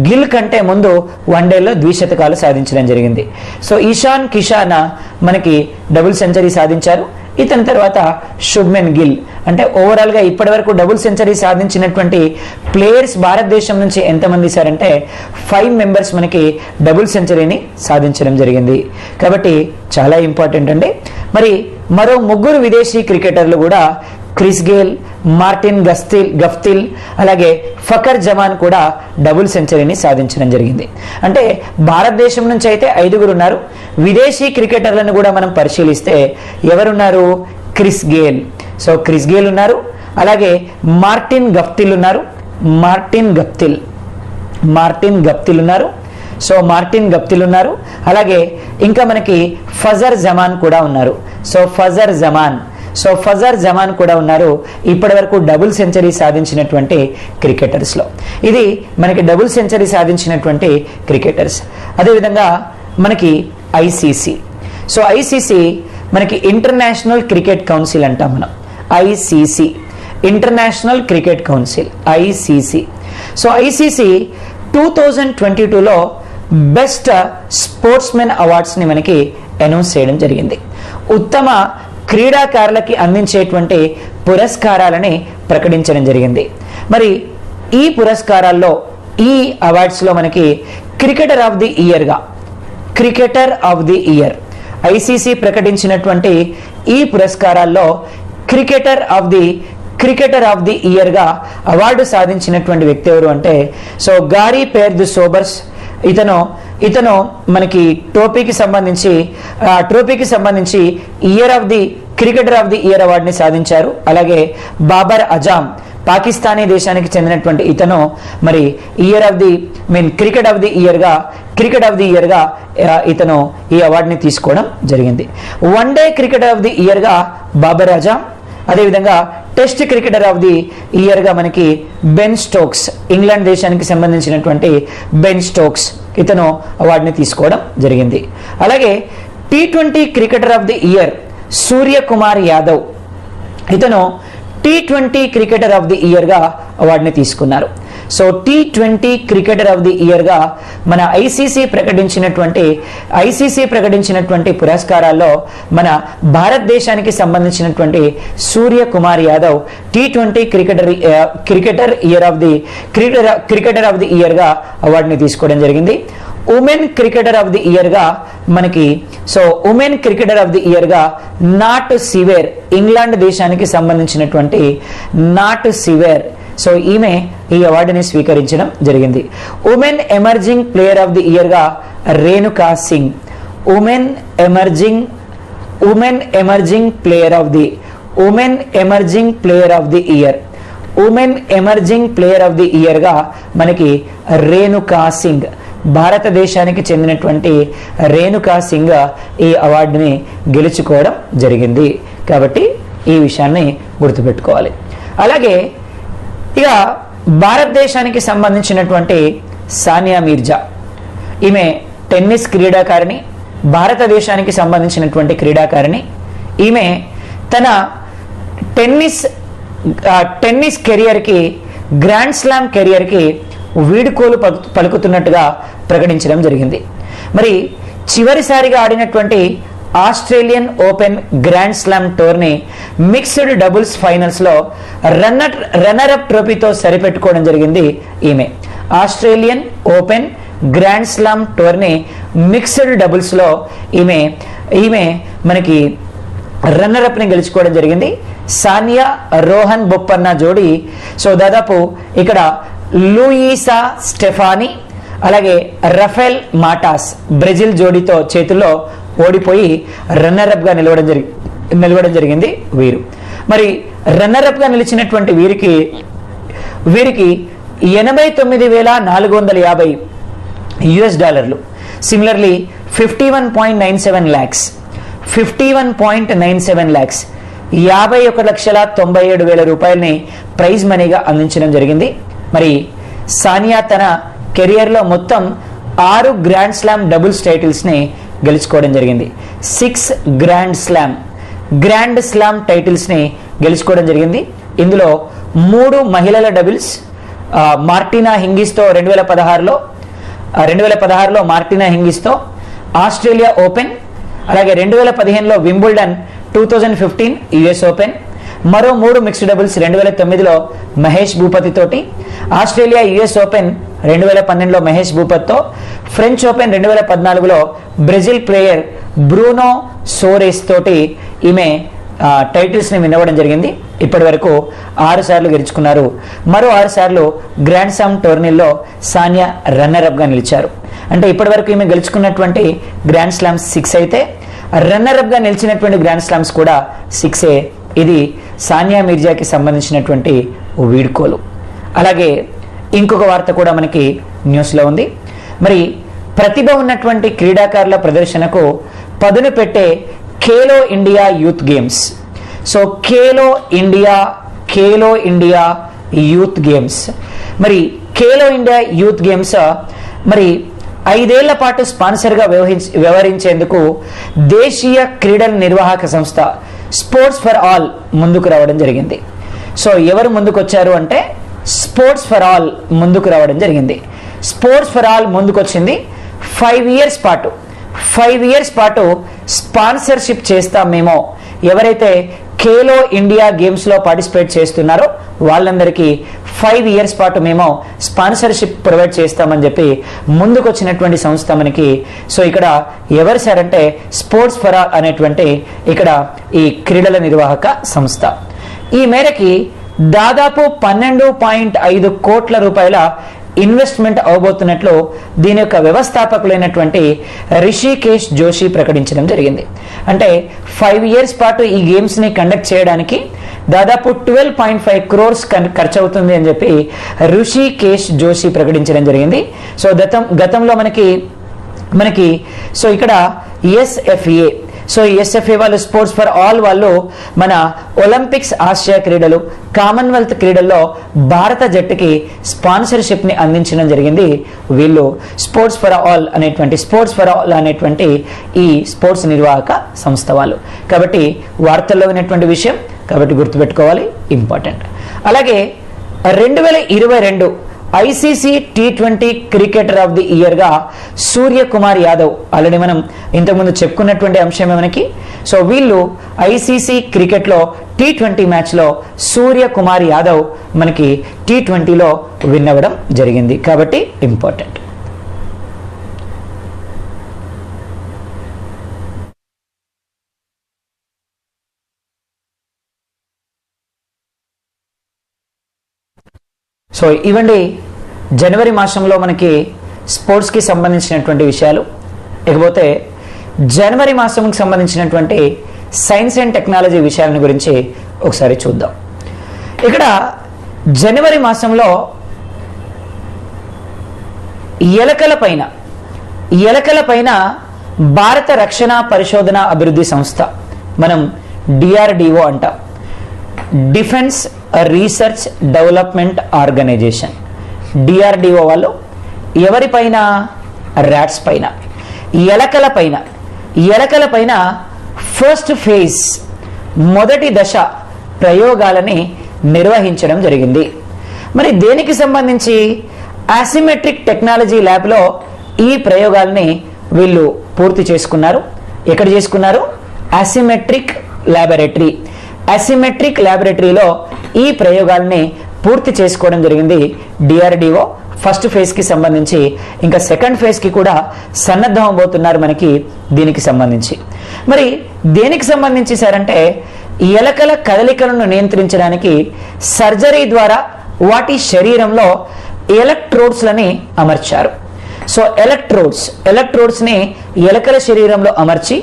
గిల్ కంటే ముందు వన్డేల్లో ద్విశతకాలు సాధించడం జరిగింది. సో ఇషాన్ కిషాన్ మనకి డబుల్ సెంచరీ సాధించారు. ఇతని తర్వాత శుభ్మన్ గిల్. అంటే ఓవరాల్గా ఇప్పటి వరకు డబుల్ సెంచరీ సాధించినటువంటి ప్లేయర్స్ భారతదేశం నుంచి ఎంతమంది సార్ అంటే 5 మెంబర్స్ మనకి డబుల్ సెంచరీని సాధించడం జరిగింది. కాబట్టి చాలా ఇంపార్టెంట్ అండి. మరి మరో 3 విదేశీ క్రికెటర్లు కూడా క్రిస్ గేల్, మార్టిన్ గఫ్టిల్, అలాగే ఫకర్ జమాన్ కూడా డబుల్ సెంచరీని సాధించడం జరిగింది. అంటే భారతదేశం నుంచి అయితే 5గురు ఉన్నారు. విదేశీ క్రికెటర్లను కూడా మనం పరిశీలిస్తే ఎవరున్నారు? Chris Gayle. So Chris Gayle ఉన్నారు, అలాగే మార్టిన్ గఫ్టిల్ ఉన్నారు. సో మార్టిన్ గప్తిల్ ఉన్నారు. అలాగే ఇంకా మనకి ఫజర్ జమాన్ కూడా ఉన్నారు. సో ఫజర్ జమాన్ కూడా ఉన్నారు ఇప్పటి వరకు డబుల్ సెంచరీ సాధించినటువంటి క్రికెటర్స్లో. ఇది మనకి డబుల్ సెంచరీ సాధించినటువంటి క్రికెటర్స్. అదేవిధంగా మనకి ఐసీసీ. సో ఐసీసీ మనకి ఇంటర్నేషనల్ క్రికెట్ కౌన్సిల్ అంటాం మనం. ICC international cricket council ICC. So ICC 2022లో బెస్ట్ స్పోర్ట్స్మెన్ అవార్డ్స్ని మనకి అనౌన్స్ చేయడం జరిగింది. ఉత్తమ క్రీడాకారులకి అందించేటువంటి పురస్కారాలని ప్రకటించడం జరిగింది. మరి ఈ పురస్కారాల్లో ఈ అవార్డ్స్లో మనకి cricketer of the year ICC ప్రకటించినటువంటి ఈ పురస్కారాల్లో క్రికెటర్ ఆఫ్ ది ఇయర్ గా అవార్డు సాధించినటువంటి వ్యక్తి ఎవరు అంటే సో గారీ పేర్ ది సోబర్స్. ఇతను మనకి ట్రోఫీకి సంబంధించి క్రికెటర్ ఆఫ్ ది ఇయర్ అవార్డుని సాధించారు. అలాగే బాబర్ అజామ్ పాకిస్తానీ దేశానికి చెందినటువంటి ఇతను మరి క్రికెట్ ఆఫ్ ది ఇయర్ గా ఇతను ఈ అవార్డుని తీసుకోవడం జరిగింది. One day cricketer of the year గా బాబర్ అజామ్, అదేవిధంగా test cricketer of the year గా మనకి బెన్ స్టోక్స్, ఇంగ్లాండ్ దేశానికి సంబంధించినటువంటి బెన్ స్టోక్స్ ఇతను అవార్డుని తీసుకోవడం జరిగింది. అలాగే T20 cricketer of the year Suryakumar Yadav ఇతను T20 cricketer of the year గా అవార్డుని తీసుకున్నారు. So T20 cricketer of the year గా మన ఐసీసీ ప్రకటించినటువంటి పురస్కారాల్లో మన భారతదేశానికి సంబంధించినటువంటి Suryakumar Yadav T20 cricketer of the year గా అవార్డుని తీసుకోవడం జరిగింది. Women cricketer of the year గా మనకి నాట్ సివేర్, ఇంగ్లాండ్ దేశానికి సంబంధించినటువంటి నాట్ సివేర్, సో ఈమె ఈ అవార్డుని స్వీకరించడం జరిగింది. Women emerging player of the year గా Renuka Singh, women emerging player of the year గా మనకి రేణుకా సింగ్, భారతదేశానికి చెందినటువంటి రేణుకా సింగ్ ఈ అవార్డుని గెలుచుకోవడం జరిగింది. కాబట్టి ఈ విషయాన్ని గుర్తుపెట్టుకోవాలి. అలాగే ఇక భారతదేశానికి సంబంధించినటువంటి సానియా మీర్జా, ఈమె టెన్నిస్ క్రీడాకారిణి, భారతదేశానికి సంబంధించినటువంటి క్రీడాకారిణి. ఈమె తన టెన్నిస్ కెరియర్కి, గ్రాండ్ స్లామ్ కెరియర్కి వీడుకోలు పలుకుతున్నట్టుగా ప్రకటించడం జరిగింది. మరి చివరిసారిగా ఆడినటువంటి Australian open grand slam టోర్ని mixed doubles ఫైనల్స్లో runner-up ట్రోఫీతో సరిపెట్టుకోవడం జరిగింది ఈమె. Australian open grand slam టోర్ని mixed డబుల్స్లో ఈమె మనకి రన్నరప్ని గెలుచుకోవడం జరిగింది. సానియా రోహన్ బొప్పన్న జోడీ. సో దాదాపు ఇక్కడ లూయిసా స్టెఫానీ అలాగే రఫేల్ మాటాస్ బ్రెజిల్ జోడీతో చేతుల్లో ఓడిపోయి రన్నరప్గా నిలవడం జరిగింది వీరు. మరి రన్నరప్గా నిలిచినటువంటి వీరికి $89,450 US. సిమిలర్లీ 51.97 lakhs 51,97,97,000 రూపాయలని ప్రైజ్ మనీగా అందించడం జరిగింది. మరి సానియా తన కెరియర్లో మొత్తం 6 గ్రాండ్ స్లామ్ డబుల్స్ టైటిల్స్ని గెలుచుకోవడం జరిగింది. 6 గ్రాండ్ స్లామ్ టైటిల్స్ని గెలుచుకోవడం జరిగింది. ఇందులో 3 మహిళల డబుల్స్, మార్టినా హింగిస్తో 2016లో మార్టినా హింగిస్తో, ఆస్ట్రేలియా ఓపెన్, అలాగే 2015లో వింబుల్డన్, 2015 US ఓపెన్, మరో 3 మిక్స్డ్ డబుల్స్ 2009లో మహేష్ భూపతి తోటి, ఆస్ట్రేలియా US ఓపెన్ 2012లో మహేష్ భూపతితో, ఫ్రెంచ్ ఓపెన్ 2014లో బ్రెజిల్ ప్లేయర్ బ్రూనో సోరేస్ తోటి ఈమె టైటిల్స్ని విన్నవడం జరిగింది. ఇప్పటి వరకు 6 సార్లు గెలుచుకున్నారు. మరో 6 సార్లు గ్రాండ్ స్లామ్ టోర్నీల్లో సానియా రన్నరప్గా నిలిచారు. అంటే ఇప్పటి వరకు ఈమె గెలుచుకున్నటువంటి గ్రాండ్ స్లామ్స్ 6 అయితే, రన్నరప్గా నిలిచినటువంటి గ్రాండ్ స్లామ్స్ కూడా 6. ఇది సానియా మీర్జాకి సంబంధించినటువంటి వీడ్కోలు. అలాగే ఇంకొక వార్త కూడా మనకి న్యూస్లో ఉంది. మరి ప్రతిభ ఉన్నటువంటి క్రీడాకారుల ప్రదర్శనకు పదును పెట్టే Khelo India youth games. So Khelo India youth games, మరి ఖేలో ఇండియా యూత్ గేమ్స్ మరి 5 ఏళ్ల పాటు స్పాన్సర్గా వ్యవహరించేందుకు దేశీయ క్రీడల నిర్వాహక సంస్థ స్పోర్ట్స్ ఫర్ ఆల్ ముందుకు రావడం జరిగింది. సో ఎవరు ముందుకు వచ్చారు అంటే స్పోర్ట్స్ ఫర్ ఆల్ ముందుకు రావడం జరిగింది. స్పోర్ట్స్ ఫర్ ఆల్ ముందుకు వచ్చింది. 5 ఇయర్స్ పాటు స్పాన్సర్షిప్ చేస్తాం మేము. ఎవరైతే ఖేలో ఇండియా గేమ్స్లో పార్టిసిపేట్ చేస్తున్నారో వాళ్ళందరికీ 5 ఇయర్స్ పాటు మేము స్పాన్సర్షిప్ ప్రొవైడ్ చేస్తామని చెప్పి ముందుకు వచ్చినటువంటి సంస్థ మనకి. సో ఇక్కడ ఎవరు సార్ అంటే స్పోర్ట్స్ ఫర్ ఆల్ అనేటువంటి ఇక్కడ ఈ క్రీడల నిర్వాహక సంస్థ. ఈ మేరకి దాదాపు 12.5 కోట్ల రూపాయల ఇన్వెస్ట్మెంట్ అవబోతున్నట్లు దీని యొక్క వ్యవస్థాపకులైనటువంటి రిషికేష్ జోషి ప్రకటించడం జరిగింది. అంటే 5 ఇయర్స్ పాటు ఈ గేమ్స్ని కండక్ట్ చేయడానికి దాదాపు 12.5 crores ఖర్చు అవుతుంది అని చెప్పి రిషికేష్ జోషి ప్రకటించడం జరిగింది. సో గతంలో మనకి సో ఇక్కడ ఎస్ఎఫ్ఏ, సో ఎస్ఎఫ్ఏ వాళ్ళు స్పోర్ట్స్ ఫర్ ఆల్ వాళ్ళు మన ఒలింపిక్స్, ఆసియా క్రీడలు, కామన్వెల్త్ క్రీడల్లో భారత జట్టుకి స్పాన్సర్షిప్ని అందించడం జరిగింది వీళ్ళు స్పోర్ట్స్ ఫర్ ఆల్ అనేటువంటి ఈ స్పోర్ట్స్ నిర్వాహక సంస్థ వాళ్ళు. కాబట్టి వార్తల్లో విన్నటువంటి విషయం, కాబట్టి గుర్తుపెట్టుకోవాలి, ఇంపార్టెంట్. అలాగే 2022 ICC T20 cricketer of the ఇయర్గా సూర్యకుమార్ యాదవ్, ఆల్రెడీ మనం ఇంతకుముందు చెప్పుకున్నటువంటి అంశమే మనకి. సో వీళ్ళు ఐసీసీ క్రికెట్లో T20 మ్యాచ్లో సూర్యకుమార్ యాదవ్ మనకి T20లో విన్ అవ్వడం జరిగింది. కాబట్టి ఇంపార్టెంట్. సో ఇవండి జనవరి మాసంలో మనకి స్పోర్ట్స్కి సంబంధించినటువంటి విషయాలు. ఇకపోతే జనవరి మాసంకి సంబంధించినటువంటి సైన్స్ అండ్ టెక్నాలజీ విషయాలను గురించి ఒకసారి చూద్దాం. ఇక్కడ జనవరి మాసంలో ఎలకల పైన భారత రక్షణ పరిశోధన అభివృద్ధి సంస్థ, మనం DRDO అంటాం, defence research development organisation. DRDO వాళ్ళు ఎవరిపైన? ర్యాట్స్ పైన, ఎలకల పైన ఫస్ట్ ఫేజ్ మొదటి దశ ప్రయోగాలని నిర్వహించడం జరిగింది. మరి దేనికి సంబంధించి? అసిమెట్రిక్ టెక్నాలజీ ల్యాబ్లో ఈ ప్రయోగాల్ని వీళ్ళు పూర్తి చేసుకున్నారు. ఎక్కడ చేసుకున్నారు? అసిమెట్రిక్ ల్యాబొరేటరీలో ఈ ప్రయోగాల్ని పూర్తి చేసుకోవడం జరిగింది డిఆర్డిఓ. ఫస్ట్ ఫేజ్కి సంబంధించి ఇంకా సెకండ్ ఫేజ్కి కూడా సన్నద్ధం అవబోతున్నారు మనకి దీనికి సంబంధించి. మరి దేనికి సంబంధించి సార్ అంటే ఎలకల కదలికలను నియంత్రించడానికి సర్జరీ ద్వారా వాటి శరీరంలో ఎలక్ట్రోడ్స్లని అమర్చారు. సో ఎలక్ట్రోడ్స్ని ఎలకల శరీరంలో అమర్చి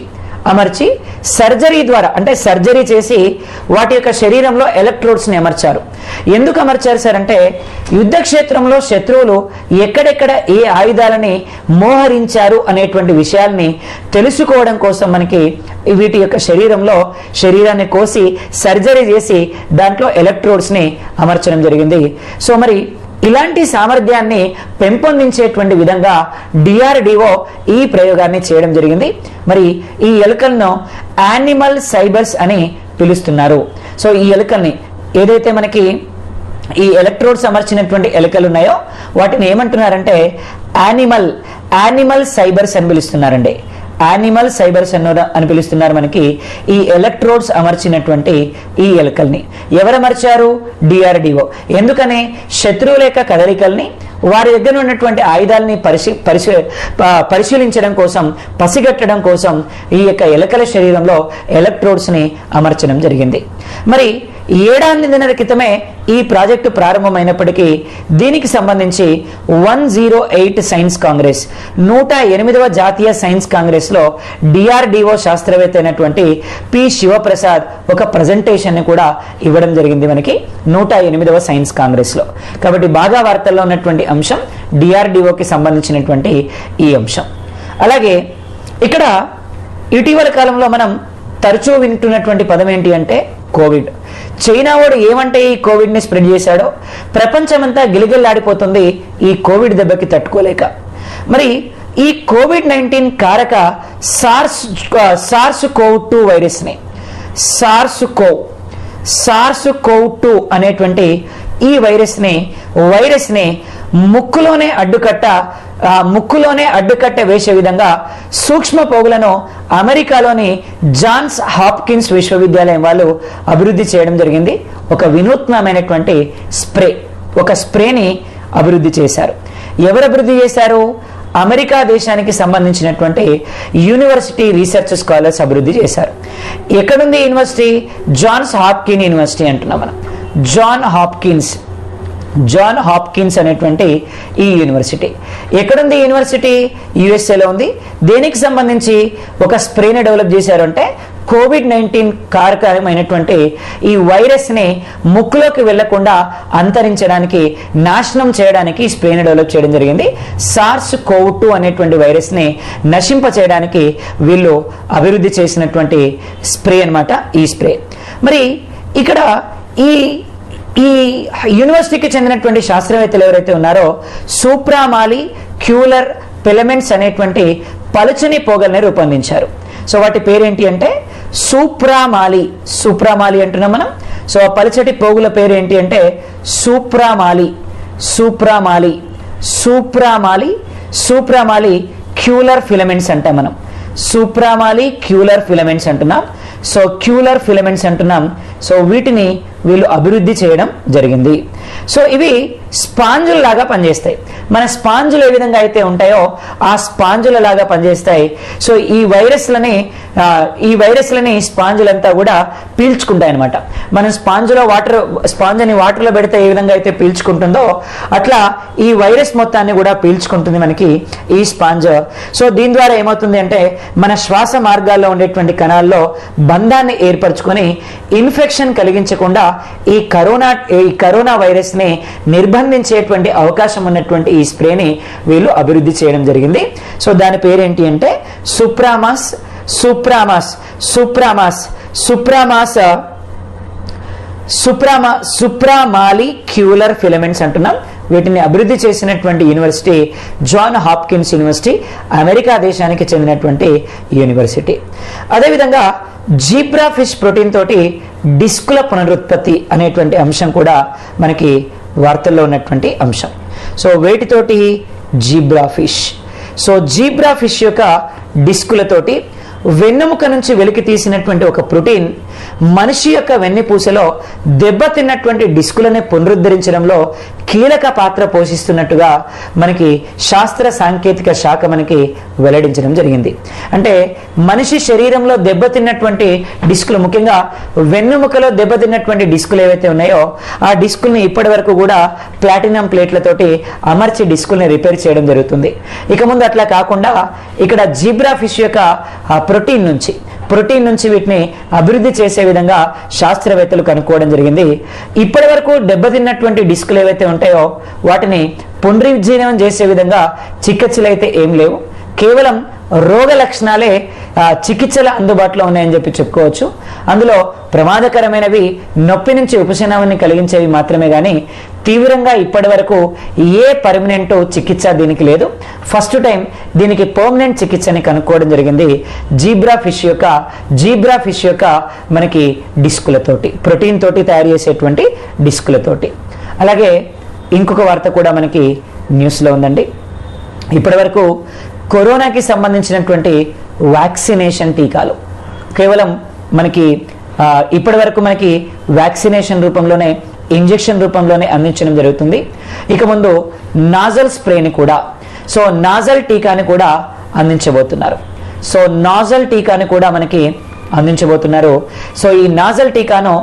సర్జరీ ద్వారా, అంటే సర్జరీ చేసి వాటి యొక్క శరీరంలో ఎలక్ట్రోడ్స్ని అమర్చారు. ఎందుకు అమర్చారు సార్ అంటే యుద్ధ క్షేత్రంలో శత్రువులు ఎక్కడెక్కడ ఏ ఆయుధాలని మోహరించారు అనేటువంటి విషయాల్ని తెలుసుకోవడం కోసం మనకి వీటి యొక్క శరీరాన్ని కోసి సర్జరీ చేసి దాంట్లో ఎలక్ట్రోడ్స్ని అమర్చడం జరిగింది. సో మరి ఇలాంటి సామర్థ్యాన్ని పెంపొందించేటువంటి విధంగా డిఆర్డిఓ ఈ ప్రయోగాన్ని చేయడం జరిగింది. మరి ఈ ఎలుకలను యానిమల్ సైబర్స్ అని పిలుస్తున్నారు. సో ఈ ఎలుకల్ని ఏదైతే మనకి ఈ ఎలక్ట్రోడ్స్ అమర్చినటువంటి ఎలుకలు ఉన్నాయో వాటిని ఏమంటున్నారంటే యానిమల్ సైబర్స్ అని పిలుస్తున్నారండి. యానిమల్ సైబర్స్ అని పిలుస్తున్నారు మనకి ఈ ఎలక్ట్రోడ్స్ అమర్చినటువంటి ఈ ఎలుకల్ని. ఎవరు అమర్చారు? డిఆర్డిఓ. ఎందుకని? శత్రువుల యొక్క కదలికల్ని, వారి దగ్గర ఉన్నటువంటి ఆయుధాలని పరిశీలించడం కోసం, పసిగట్టడం కోసం ఈ యొక్క ఎలుకల శరీరంలో ఎలక్ట్రోడ్స్ని అమర్చడం జరిగింది. మరి 7 క్రితమే ఈ ప్రాజెక్టు ప్రారంభమైనప్పటికీ దీనికి సంబంధించి 108 సైన్స్ కాంగ్రెస్ 108వ జాతీయ సైన్స్ కాంగ్రెస్ లో డిఆర్డిఓ శాస్త్రవేత్త అయినటువంటి పి శివప్రసాద్ ఒక ప్రజెంటేషన్ ని కూడా ఇవ్వడం జరిగింది మనకి 108వ సైన్స్ కాంగ్రెస్ లో. కాబట్టి బాగా వార్తల్లో ఉన్నటువంటి అంశం డిఆర్డిఓకి సంబంధించినటువంటి ఈ అంశం. అలాగే ఇక్కడ ఇటీవల కాలంలో మనం తరచూ వింటున్నటువంటి పదం ఏంటి అంటే కోవిడ్. చైనా వాడు ఏమంటే ఈ కోవిడ్ ని స్ప్రెడ్ చేశాడో ప్రపంచమంతా గిలిగిల్లాడిపోతుంది ఈ కోవిడ్ దెబ్బకి తట్టుకోలేక. మరి ఈ కోవిడ్-19 కారక SARS-CoV-2 వైరస్ని SARS-CoV-2 అనేటువంటి ఈ వైరస్ని ముక్కులోనే అడ్డుకట్ట వేసే విధంగా సూక్ష్మ పోగులను అమెరికాలోని జాన్స్ హాప్కిన్స్ విశ్వవిద్యాలయం వాళ్ళు అభివృద్ధి చేయడం జరిగింది. ఒక వినూత్నమైనటువంటి స్ప్రేని అభివృద్ధి చేశారు. ఎవరు అభివృద్ధి చేశారు? అమెరికా దేశానికి సంబంధించినటువంటి యూనివర్సిటీ రీసెర్చ్ స్కాలర్స్ అభివృద్ధి చేశారు. ఎక్కడుంది యూనివర్సిటీ? జాన్స్ హాప్కిన్ యూనివర్సిటీ అంటున్నాం మనం. జాన్ హాప్కిన్స్ అనేటువంటి ఈ యూనివర్సిటీ ఎక్కడుంది? యూనివర్సిటీ యుఎస్ఏలో ఉంది. దేనికి సంబంధించి ఒక స్ప్రేని డెవలప్ చేశారు అంటే కోవిడ్-19 కారకమైనటువంటి ఈ వైరస్ని ముక్కులోకి వెళ్లకుండా అంతరించడానికి, నాశనం చేయడానికి స్ప్రేని డెవలప్ చేయడం జరిగింది. SARS-CoV-2 అనేటువంటి వైరస్ని నశింప చేయడానికి వీళ్ళు అభివృద్ధి చేసినటువంటి స్ప్రే అన్నమాట ఈ స్ప్రే. మరి ఇక్కడ ఈ యూనివర్సిటీకి చెందినటువంటి శాస్త్రవేత్తలు ఎవరైతే ఉన్నారో సూప్రామాలి క్యూలర్ ఫిలమెంట్స్ అనేటువంటి పలుచని పోగల్ని రూపొందించారు. సో వాటి పేరేంటి అంటే సూప్రామాలి అంటున్నాం మనం. సో ఆ పలుచటి పోగుల పేరు ఏంటి అంటే సూప్రామాలి క్యూలర్ ఫిలమెంట్స్ అంటాం మనం. సూప్రామాలి క్యూలర్ ఫిలమెంట్స్ అంటున్నాం. సో క్యూలర్ ఫిలమెంట్స్ అంటున్నాం. సో వీటిని వీళ్ళు అభివృద్ధి చేయడం జరిగింది. సో ఇవి స్పాంజుల లాగా పనిచేస్తాయి. మన స్పాంజులు ఏ విధంగా అయితే ఉంటాయో ఆ స్పాంజుల లాగా పనిచేస్తాయి. సో ఈ వైరస్లని స్పాంజులంతా కూడా పీల్చుకుంటాయి అనమాట. మనం స్పాంజ్ వాటర్లో పెడితే ఏ విధంగా అయితే పీల్చుకుంటుందో అట్లా ఈ వైరస్ మొత్తాన్ని కూడా పీల్చుకుంటుంది మనకి ఈ స్పాంజ్. సో దీని ద్వారా ఏమవుతుంది అంటే మన శ్వాస మార్గాల్లో ఉండేటువంటి కణాల్లో బంధాన్ని ఏర్పరచుకొని ఇన్ఫెక్షన్ కలిగించకుండా ఈ కరోనా వైరస్ ని నిర్బంధించేటువంటి అవకాశం ఉన్నటువంటి ఈ స్ప్రేని వీళ్ళు అభివృద్ధి చేయడం జరిగింది. సో దాని పేరేంటి అంటే సుప్రామాలిక్యులర్ ఫిలమెంట్స్ అంటున్నాం. వీటిని అభివృద్ధి చేసినటువంటి university John Hopkins university, America దేశానికి చెందినటువంటి యూనివర్సిటీ. అదేవిధంగా జీబ్రా ఫిష్ ప్రోటీన్ తోటి డిస్కుల పునరుత్పత్తి అనేటువంటి అంశం కూడా మనకి వార్తల్లో ఉన్నటువంటి అంశం. సో వేటితోటి? Zebra fish. So zebra fish యొక్క డిస్కులతోటి వెన్నెముక నుంచి వెలికి తీసినటువంటి ఒక ప్రోటీన్ మనిషి యొక్క వెన్నెపూసలో దెబ్బతిన్నటువంటి డిస్కులని పునరుద్ధరించడంలో కీలక పాత్ర పోషిస్తున్నట్టుగా మనకి శాస్త్ర సాంకేతిక శాఖ మనకి వెల్లడించడం జరిగింది. అంటే మనిషి శరీరంలో దెబ్బతిన్నటువంటి డిస్కులు, ముఖ్యంగా వెన్నెముకలో దెబ్బతిన్నటువంటి డిస్కులు ఏవైతే ఉన్నాయో ఆ డిస్కుల్ని ఇప్పటి వరకు కూడా ప్లాటినం ప్లేట్లతోటి అమర్చి డిస్కుల్ని రిపేర్ చేయడం జరుగుతుంది. ఇక ముందు అట్లా కాకుండా ఇక్కడ జీబ్రా ఫిష్ యొక్క ప్రోటీన్ నుంచి వీటిని అభివృద్ధి చేసే విధంగా శాస్త్రవేత్తలు కనుక్కోవడం జరిగింది. ఇప్పటి వరకు దెబ్బతిన్నటువంటి డిస్కులు ఏవైతే ఉంటాయో వాటిని పునరుజ్జీవనం చేసే విధంగా చికిత్సలు అయితే ఏం లేవు. కేవలం రోగ లక్షణాలే చికిత్సల అందుబాటులో ఉన్నాయని చెప్పి చెప్పుకోవచ్చు. అందులో ప్రమాదకరమైనవి నొప్పి నుంచి ఉపశమనాన్ని కలిగించేవి మాత్రమే కానీ తీవ్రంగా ఇప్పటి వరకు ఏ పర్మనెంట్ చికిత్స దీనికి లేదు. ఫస్ట్ టైం దీనికి పర్మనెంట్ చికిత్సని కనుక్కోవడం జరిగింది జీబ్రా ఫిష్ యొక్క మనకి డిస్కులతోటి, ప్రోటీన్ తోటి తయారు చేసేటువంటి డిస్కులతోటి. అలాగే ఇంకొక వార్త కూడా మనకి న్యూస్లో ఉందండి. ఇప్పటి వరకు కరోనాకి సంబంధించినటువంటి వ్యాక్సినేషన్ టీకాలు కేవలం మనకి ఇప్పటి వరకు మనకి వ్యాక్సినేషన్ రూపంలోనే, ఇంజెక్షన్ రూపంలోనే అందించడం జరుగుతుంది. ఇక ముందు నాజల్ స్ప్రేని కూడా, సో నాజల్ టీకాని కూడా అందించబోతున్నారు. సో ఈ నాజల్ టీకాను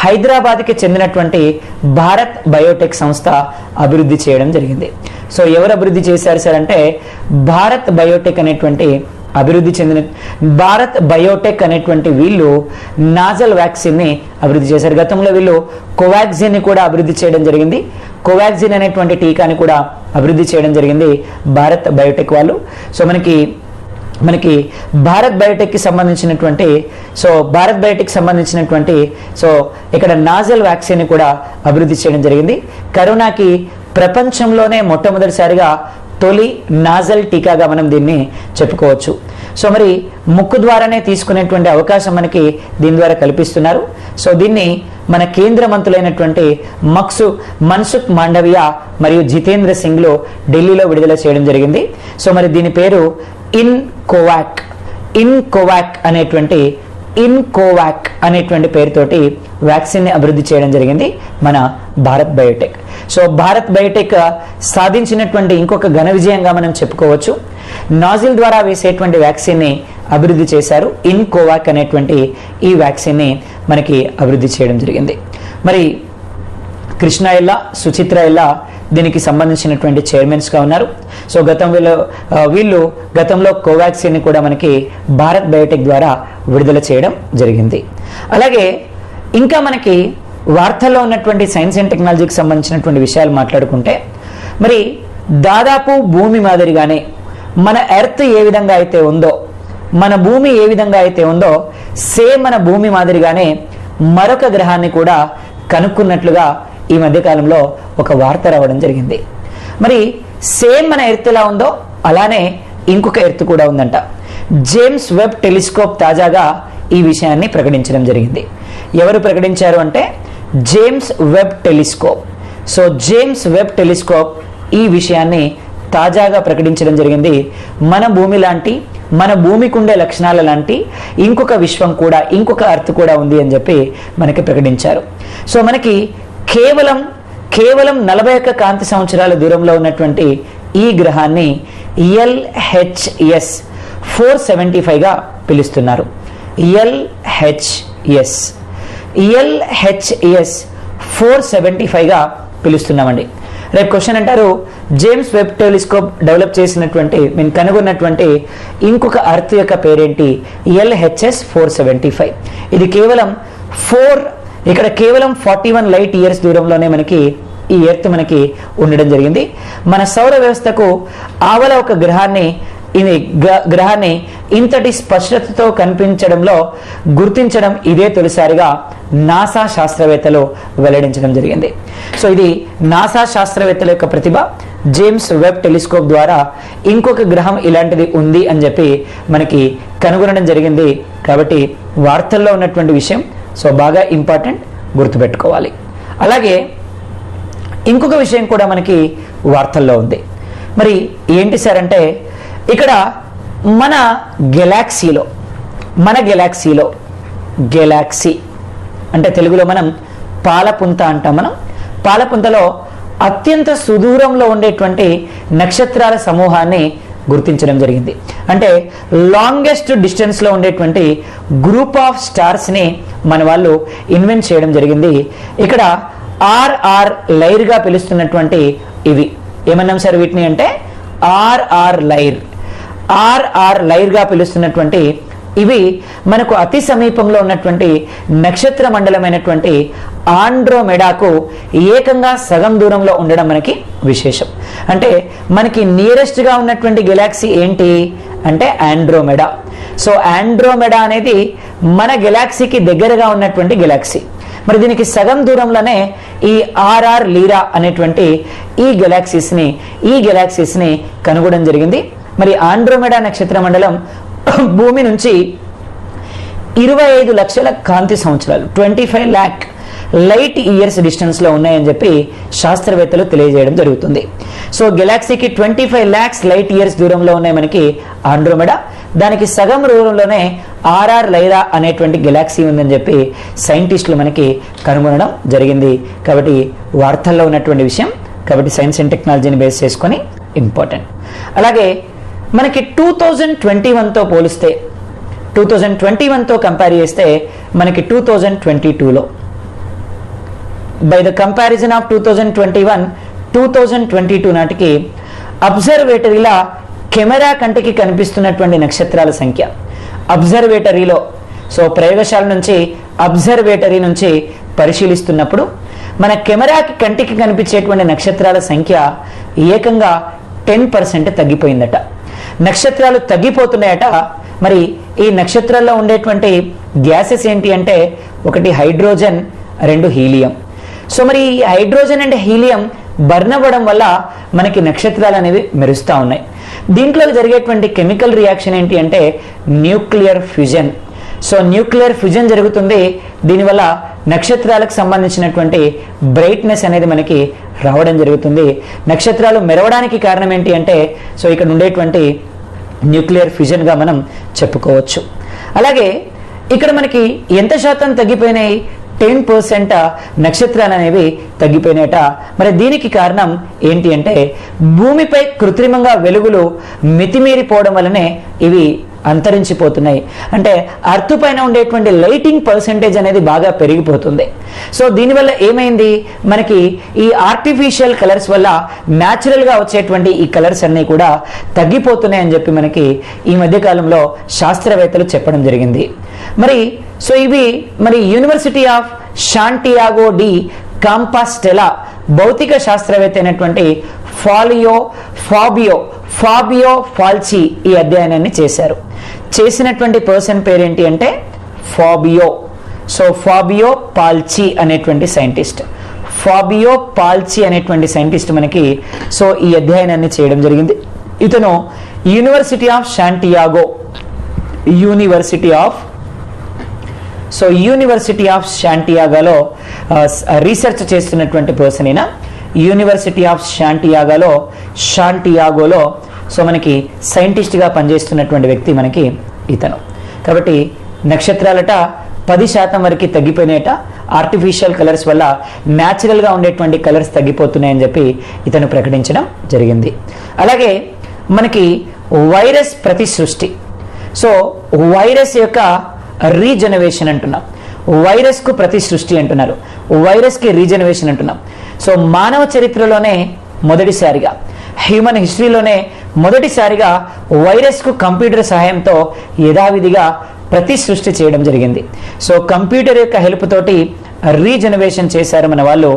హైదరాబాద్కి చెందినటువంటి భారత్ బయోటెక్ సంస్థ అభివృద్ధి చేయడం జరిగింది. సో ఎవరు అభివృద్ధి చేశారు సార్ అంటే భారత్ బయోటెక్ అనేటువంటి వీళ్ళు నాజల్ వ్యాక్సిన్ ని అభివృద్ధి చేశారు. గతంలో వీళ్ళు కోవాక్సిన్ ని కూడా అభివృద్ధి చేయడం జరిగింది. కోవాక్సిన్ అనేటువంటి టీకాని కూడా అభివృద్ధి చేయడం జరిగింది భారత్ బయోటెక్ వాళ్ళు. సో మనకి భారత్ బయోటెక్ సంబంధించినటువంటి ఇక్కడ నాజల్ వ్యాక్సిన్ ని కూడా అభివృద్ధి చేయడం జరిగింది. కరోనాకి ప్రపంచంలోనే మొట్టమొదటిసారిగా తొలి నాజల్ టీకాగా మనం దీన్ని చెప్పుకోవచ్చు. సో మరి ముక్కు ద్వారానే తీసుకునేటువంటి అవకాశం మనకి దీని ద్వారా కల్పిస్తున్నారు. సో దీన్ని మన కేంద్ర మంత్రులైనటువంటి మన్సుఖ్ మాండవియా మరియు జితేంద్ర సింగ్లు ఢిల్లీలో విడుదల చేయడం జరిగింది. సో మరి దీని పేరు ఇన్కోవాక్ అనేటువంటి పేరుతోటి వ్యాక్సిన్ ని అభివృద్ధి చేయడం జరిగింది మన Bharat Biotech. So Bharat Biotech సాధించినటువంటి ఇంకొక ఘన విజయంగా మనం చెప్పుకోవచ్చు. నాజిల్ ద్వారా వేసేటువంటి వ్యాక్సిన్ ని అభివృద్ధి చేశారు. ఇన్కోవాక్ అనేటువంటి ఈ వ్యాక్సిన్ ని మనకి అభివృద్ధి చేయడం జరిగింది. మరి కృష్ణ ఎల్లా, సుచిత్ర ఎల్లా దీనికి సంబంధించినటువంటి చైర్మన్స్గా ఉన్నారు. సో వీళ్ళు గతంలో కోవాక్సిన్ ని కూడా మనకి భారత్ బయోటెక్ ద్వారా విడుదల చేయడం జరిగింది. అలాగే ఇంకా మనకి వార్తల్లో ఉన్నటువంటి సైన్స్ అండ్ టెక్నాలజీకి సంబంధించినటువంటి విషయాలు మాట్లాడుకుంటే, మరి దాదాపు భూమి మాదిరిగానే మన ఎర్త్ ఏ విధంగా అయితే ఉందో, మన భూమి ఏ విధంగా అయితే ఉందో సేమ్ మన భూమి మాదిరిగానే మరొక గ్రహాన్ని కూడా కనుక్కున్నట్లుగా ఈ మధ్యకాలంలో ఒక వార్త రావడం జరిగింది. మరి సేమ్ మన ఎర్త్ ఎలా ఉందో అలానే ఇంకొక ఎర్త్ కూడా ఉందంట. జేమ్స్ వెబ్ టెలిస్కోప్ తాజాగా ఈ విషయాన్ని ప్రకటించడం జరిగింది. ఎవరు ప్రకటించారు అంటే James Webb telescope. So James Webb telescope ఈ విషయాన్ని తాజాగా ప్రకటించడం జరిగింది. మన భూమికి ఉండే లక్షణాల లాంటి ఇంకొక విశ్వం కూడా, ఇంకొక ఎర్త్ కూడా ఉంది అని చెప్పి మనకి ప్రకటించారు. సో మనకి కేవలం 41 కాంతి సంవత్సరాల దూరంలో ఉన్నటువంటి ఈ గ్రహాన్ని LHS 475 గా పిలుస్తున్నారు. LHS 475 గా పిలుస్తున్నామండి. రేపు క్వశ్చన్ అంటారు, జేమ్స్ వెబ్ టెలిస్కోప్ డెవలప్ చేసినటువంటి కనుగొన్నటువంటి ఇంకొక అర్త్ యొక్క పేరేంటి? LHS 475. ఇది కేవలం 41 లైట్ ఇయర్స్ దూరంలోనే మనకి ఈ ఎర్త్ మనకి ఉండడం జరిగింది. మన సౌర వ్యవస్థకు ఆవల ఒక గ్రహాన్ని ఇది గ్రహాన్ని ఇంతటి స్పష్టతతో కనిపించడంలో గుర్తించడం ఇదే తొలిసారిగా నాసా శాస్త్రవేత్తలు వెల్లడించడం జరిగింది. సో ఇది నాసా శాస్త్రవేత్తల యొక్క ప్రతిభ. జేమ్స్ వెబ్ టెలిస్కోప్ ద్వారా ఇంకొక గ్రహం ఇలాంటిది ఉంది అని చెప్పి మనకి కనుగొనడం జరిగింది. కాబట్టి వార్తల్లో ఉన్నటువంటి విషయం సో బాగా ఇంపార్టెంట్, గుర్తుపెట్టుకోవాలి. అలాగే ఇంకొక విషయం కూడా మనకి వార్తల్లో ఉంది. మరి ఏంటి సార్ అంటే, ఇక్కడ మన గెలాక్సీలో గెలాక్సీ అంటే తెలుగులో మనం పాలపుంత అంటాం. మనం పాలపుంతలో అత్యంత సుదూరంలో ఉండేటువంటి నక్షత్రాల సమూహాన్ని గుర్తించడం జరిగింది. అంటే లాంగెస్ట్ డిస్టెన్స్లో ఉండేటువంటి గ్రూప్ ఆఫ్ స్టార్స్ని మన వాళ్ళు ఇన్వెంట్ చేయడం జరిగింది. ఇక్కడ ఆర్ఆర్ లైర్గా పిలుస్తున్నటువంటి ఇవి ఏమన్నాం సార్ వీటిని అంటే ఆర్ఆర్ లైర్గా పిలుస్తున్నటువంటి ఇవి మనకు అతి సమీపంలో ఉన్నటువంటి నక్షత్ర మండలమైనటువంటి ఆండ్రోమెడాకు ఏకంగా సగం దూరంలో ఉండడం మనకి విశేషం. అంటే మనకి నియరెస్ట్గా ఉన్నటువంటి గెలాక్సీ ఏంటి అంటే ఆండ్రోమెడా. సో ఆండ్రోమెడా అనేది మన గెలాక్సీకి దగ్గరగా ఉన్నటువంటి గెలాక్సీ. మరి దీనికి సగం దూరంలోనే ఈ ఆర్ఆర్ లీరా అనేటువంటి ఈ గెలాక్సీస్ని కనుగొనడం జరిగింది. మరి ఆండ్రోమెడా నక్షత్ర మండలం భూమి నుంచి 25 లక్షల కాంతి సంవత్సరాలు 25 lakh లైట్ ఇయర్స్ డిస్టెన్స్లో ఉన్నాయని చెప్పి శాస్త్రవేత్తలు తెలియజేయడం జరుగుతుంది. సో గెలాక్సీకి 25 lakhs లైట్ ఇయర్స్ దూరంలో ఉన్నాయి మనకి ఆండ్రోమెడా. దానికి సగం దూరంలోనే ఆర్ఆర్ లైరా అనేటువంటి గెలాక్సీ ఉందని చెప్పి సైంటిస్టులు మనకి కనుగొనడం జరిగింది. కాబట్టి వార్తల్లో ఉన్నటువంటి విషయం, కాబట్టి సైన్స్ అండ్ టెక్నాలజీని బేస్ చేసుకొని ఇంపార్టెంట్. అలాగే మనకి 2021తో పోలిస్తే 2021తో కంపేర్ చేస్తే మనకి 2022లో బై ద కంపారిజన్ ఆఫ్ 2021 2022 నాటికి అబ్జర్వేటరీల కెమెరా కంటికి కనిపిస్తున్నటువంటి నక్షత్రాల సంఖ్య అబ్జర్వేటరీలో, సో ప్రయోగశాల నుంచి అబ్జర్వేటరీ నుంచి పరిశీలిస్తున్నప్పుడు మన కెమెరాకి కంటికి కనిపించేటువంటి నక్షత్రాల సంఖ్య ఏకంగా 10% తగ్గిపోయిందట. నక్షత్రాలు తగ్గిపోతున్నాయట. మరి ఈ నక్షత్రాల్లో ఉండేటువంటి గ్యాసెస్ ఏంటి అంటే ఒకటి హైడ్రోజన్, 2 హీలియం. సో మరి ఈ హైడ్రోజన్ అండ్ హీలియం బర్న్ అవ్వడం వల్ల మనకి నక్షత్రాలు అనేవి మెరుస్తూ ఉన్నాయి. దీంట్లో జరిగేటువంటి కెమికల్ రియాక్షన్ ఏంటి అంటే nuclear fusion. So nuclear fusion జరుగుతుంది. దీనివల్ల నక్షత్రాలకు సంబంధించినటువంటి బ్రైట్నెస్ అనేది మనకి రావడం జరుగుతుంది. నక్షత్రాలు మెరవడానికి కారణం ఏంటి అంటే సో ఇక్కడ ఉండేటువంటి న్యూక్లియర్ ఫ్యూజన్గా మనం చెప్పుకోవచ్చు. అలాగే ఇక్కడ మనకి ఎంత శాతం తగ్గిపోయినాయి 10% నక్షత్రాలు అనేవి తగ్గిపోయినాయట. మరి దీనికి కారణం ఏంటి అంటే భూమిపై కృత్రిమంగా వెలుగులు మితిమీరిపోవడం వల్లనే ఇవి అంతరించిపోతున్నాయి. అంటే అర్త్ పైన ఉండేటువంటి లైటింగ్ పర్సెంటేజ్ అనేది బాగా పెరిగిపోతుంది. సో దీనివల్ల ఏమైంది, మనకి ఈ ఆర్టిఫిషియల్ కలర్స్ వల్ల న్యాచురల్గా వచ్చేటువంటి ఈ కలర్స్ అన్నీ కూడా తగ్గిపోతున్నాయని చెప్పి మనకి ఈ మధ్యకాలంలో శాస్త్రవేత్తలు చెప్పడం జరిగింది. మరి సో ఇవి మరి యూనివర్సిటీ ఆఫ్ శాంటియాగో డి కాంపాస్టెలా భౌతిక శాస్త్రవేత్త అయినటువంటి ఫాబియో ఫాల్చి ఈ అధ్యయనాన్ని చేశారు. చేసినటువంటి పర్సన్ పేరేంటి అంటే ఫాబియో. సో ఫాబియో పాల్చి అనేటువంటి సైంటిస్ట్ మనకి సో ఈ అధ్యయనాన్ని చేయడం జరిగింది. ఇతను యూనివర్సిటీ ఆఫ్ శాంటియాగోలో రీసెర్చ్ చేస్తున్నటువంటి పర్సన్ అయినా యూనివర్సిటీ ఆఫ్ శాంటియాగోలో సో మనకి సైంటిస్ట్గా పనిచేస్తున్నటువంటి వ్యక్తి మనకి ఇతను. కాబట్టి నక్షత్రాలట 10% వరకు తగ్గిపోయినాయట. ఆర్టిఫిషియల్ కలర్స్ వల్ల న్యాచురల్గా ఉండేటువంటి కలర్స్ తగ్గిపోతున్నాయని చెప్పి ఇతను ప్రకటించడం జరిగింది. అలాగే మనకి వైరస్ ప్రతిసృష్టి. సో వైరస్ యొక్క రీజనరేషన్ అంటున్నాం, వైరస్కు ప్రతిసృష్టి అంటున్నారు, వైరస్కి రీజనరేషన్ అంటున్నాం. సో మానవ చరిత్రలోనే మొదటిసారిగా, హ్యూమన్ హిస్టరీలోనే మొదటిసారిగా వైరస్కు కంప్యూటర్ సహాయంతో యథావిధిగా ప్రతిసృష్టి చేయడం జరిగింది. సో కంప్యూటర్ యొక్క హెల్ప్ తోటి రీజనరేషన్ చేశారు మన వాళ్ళు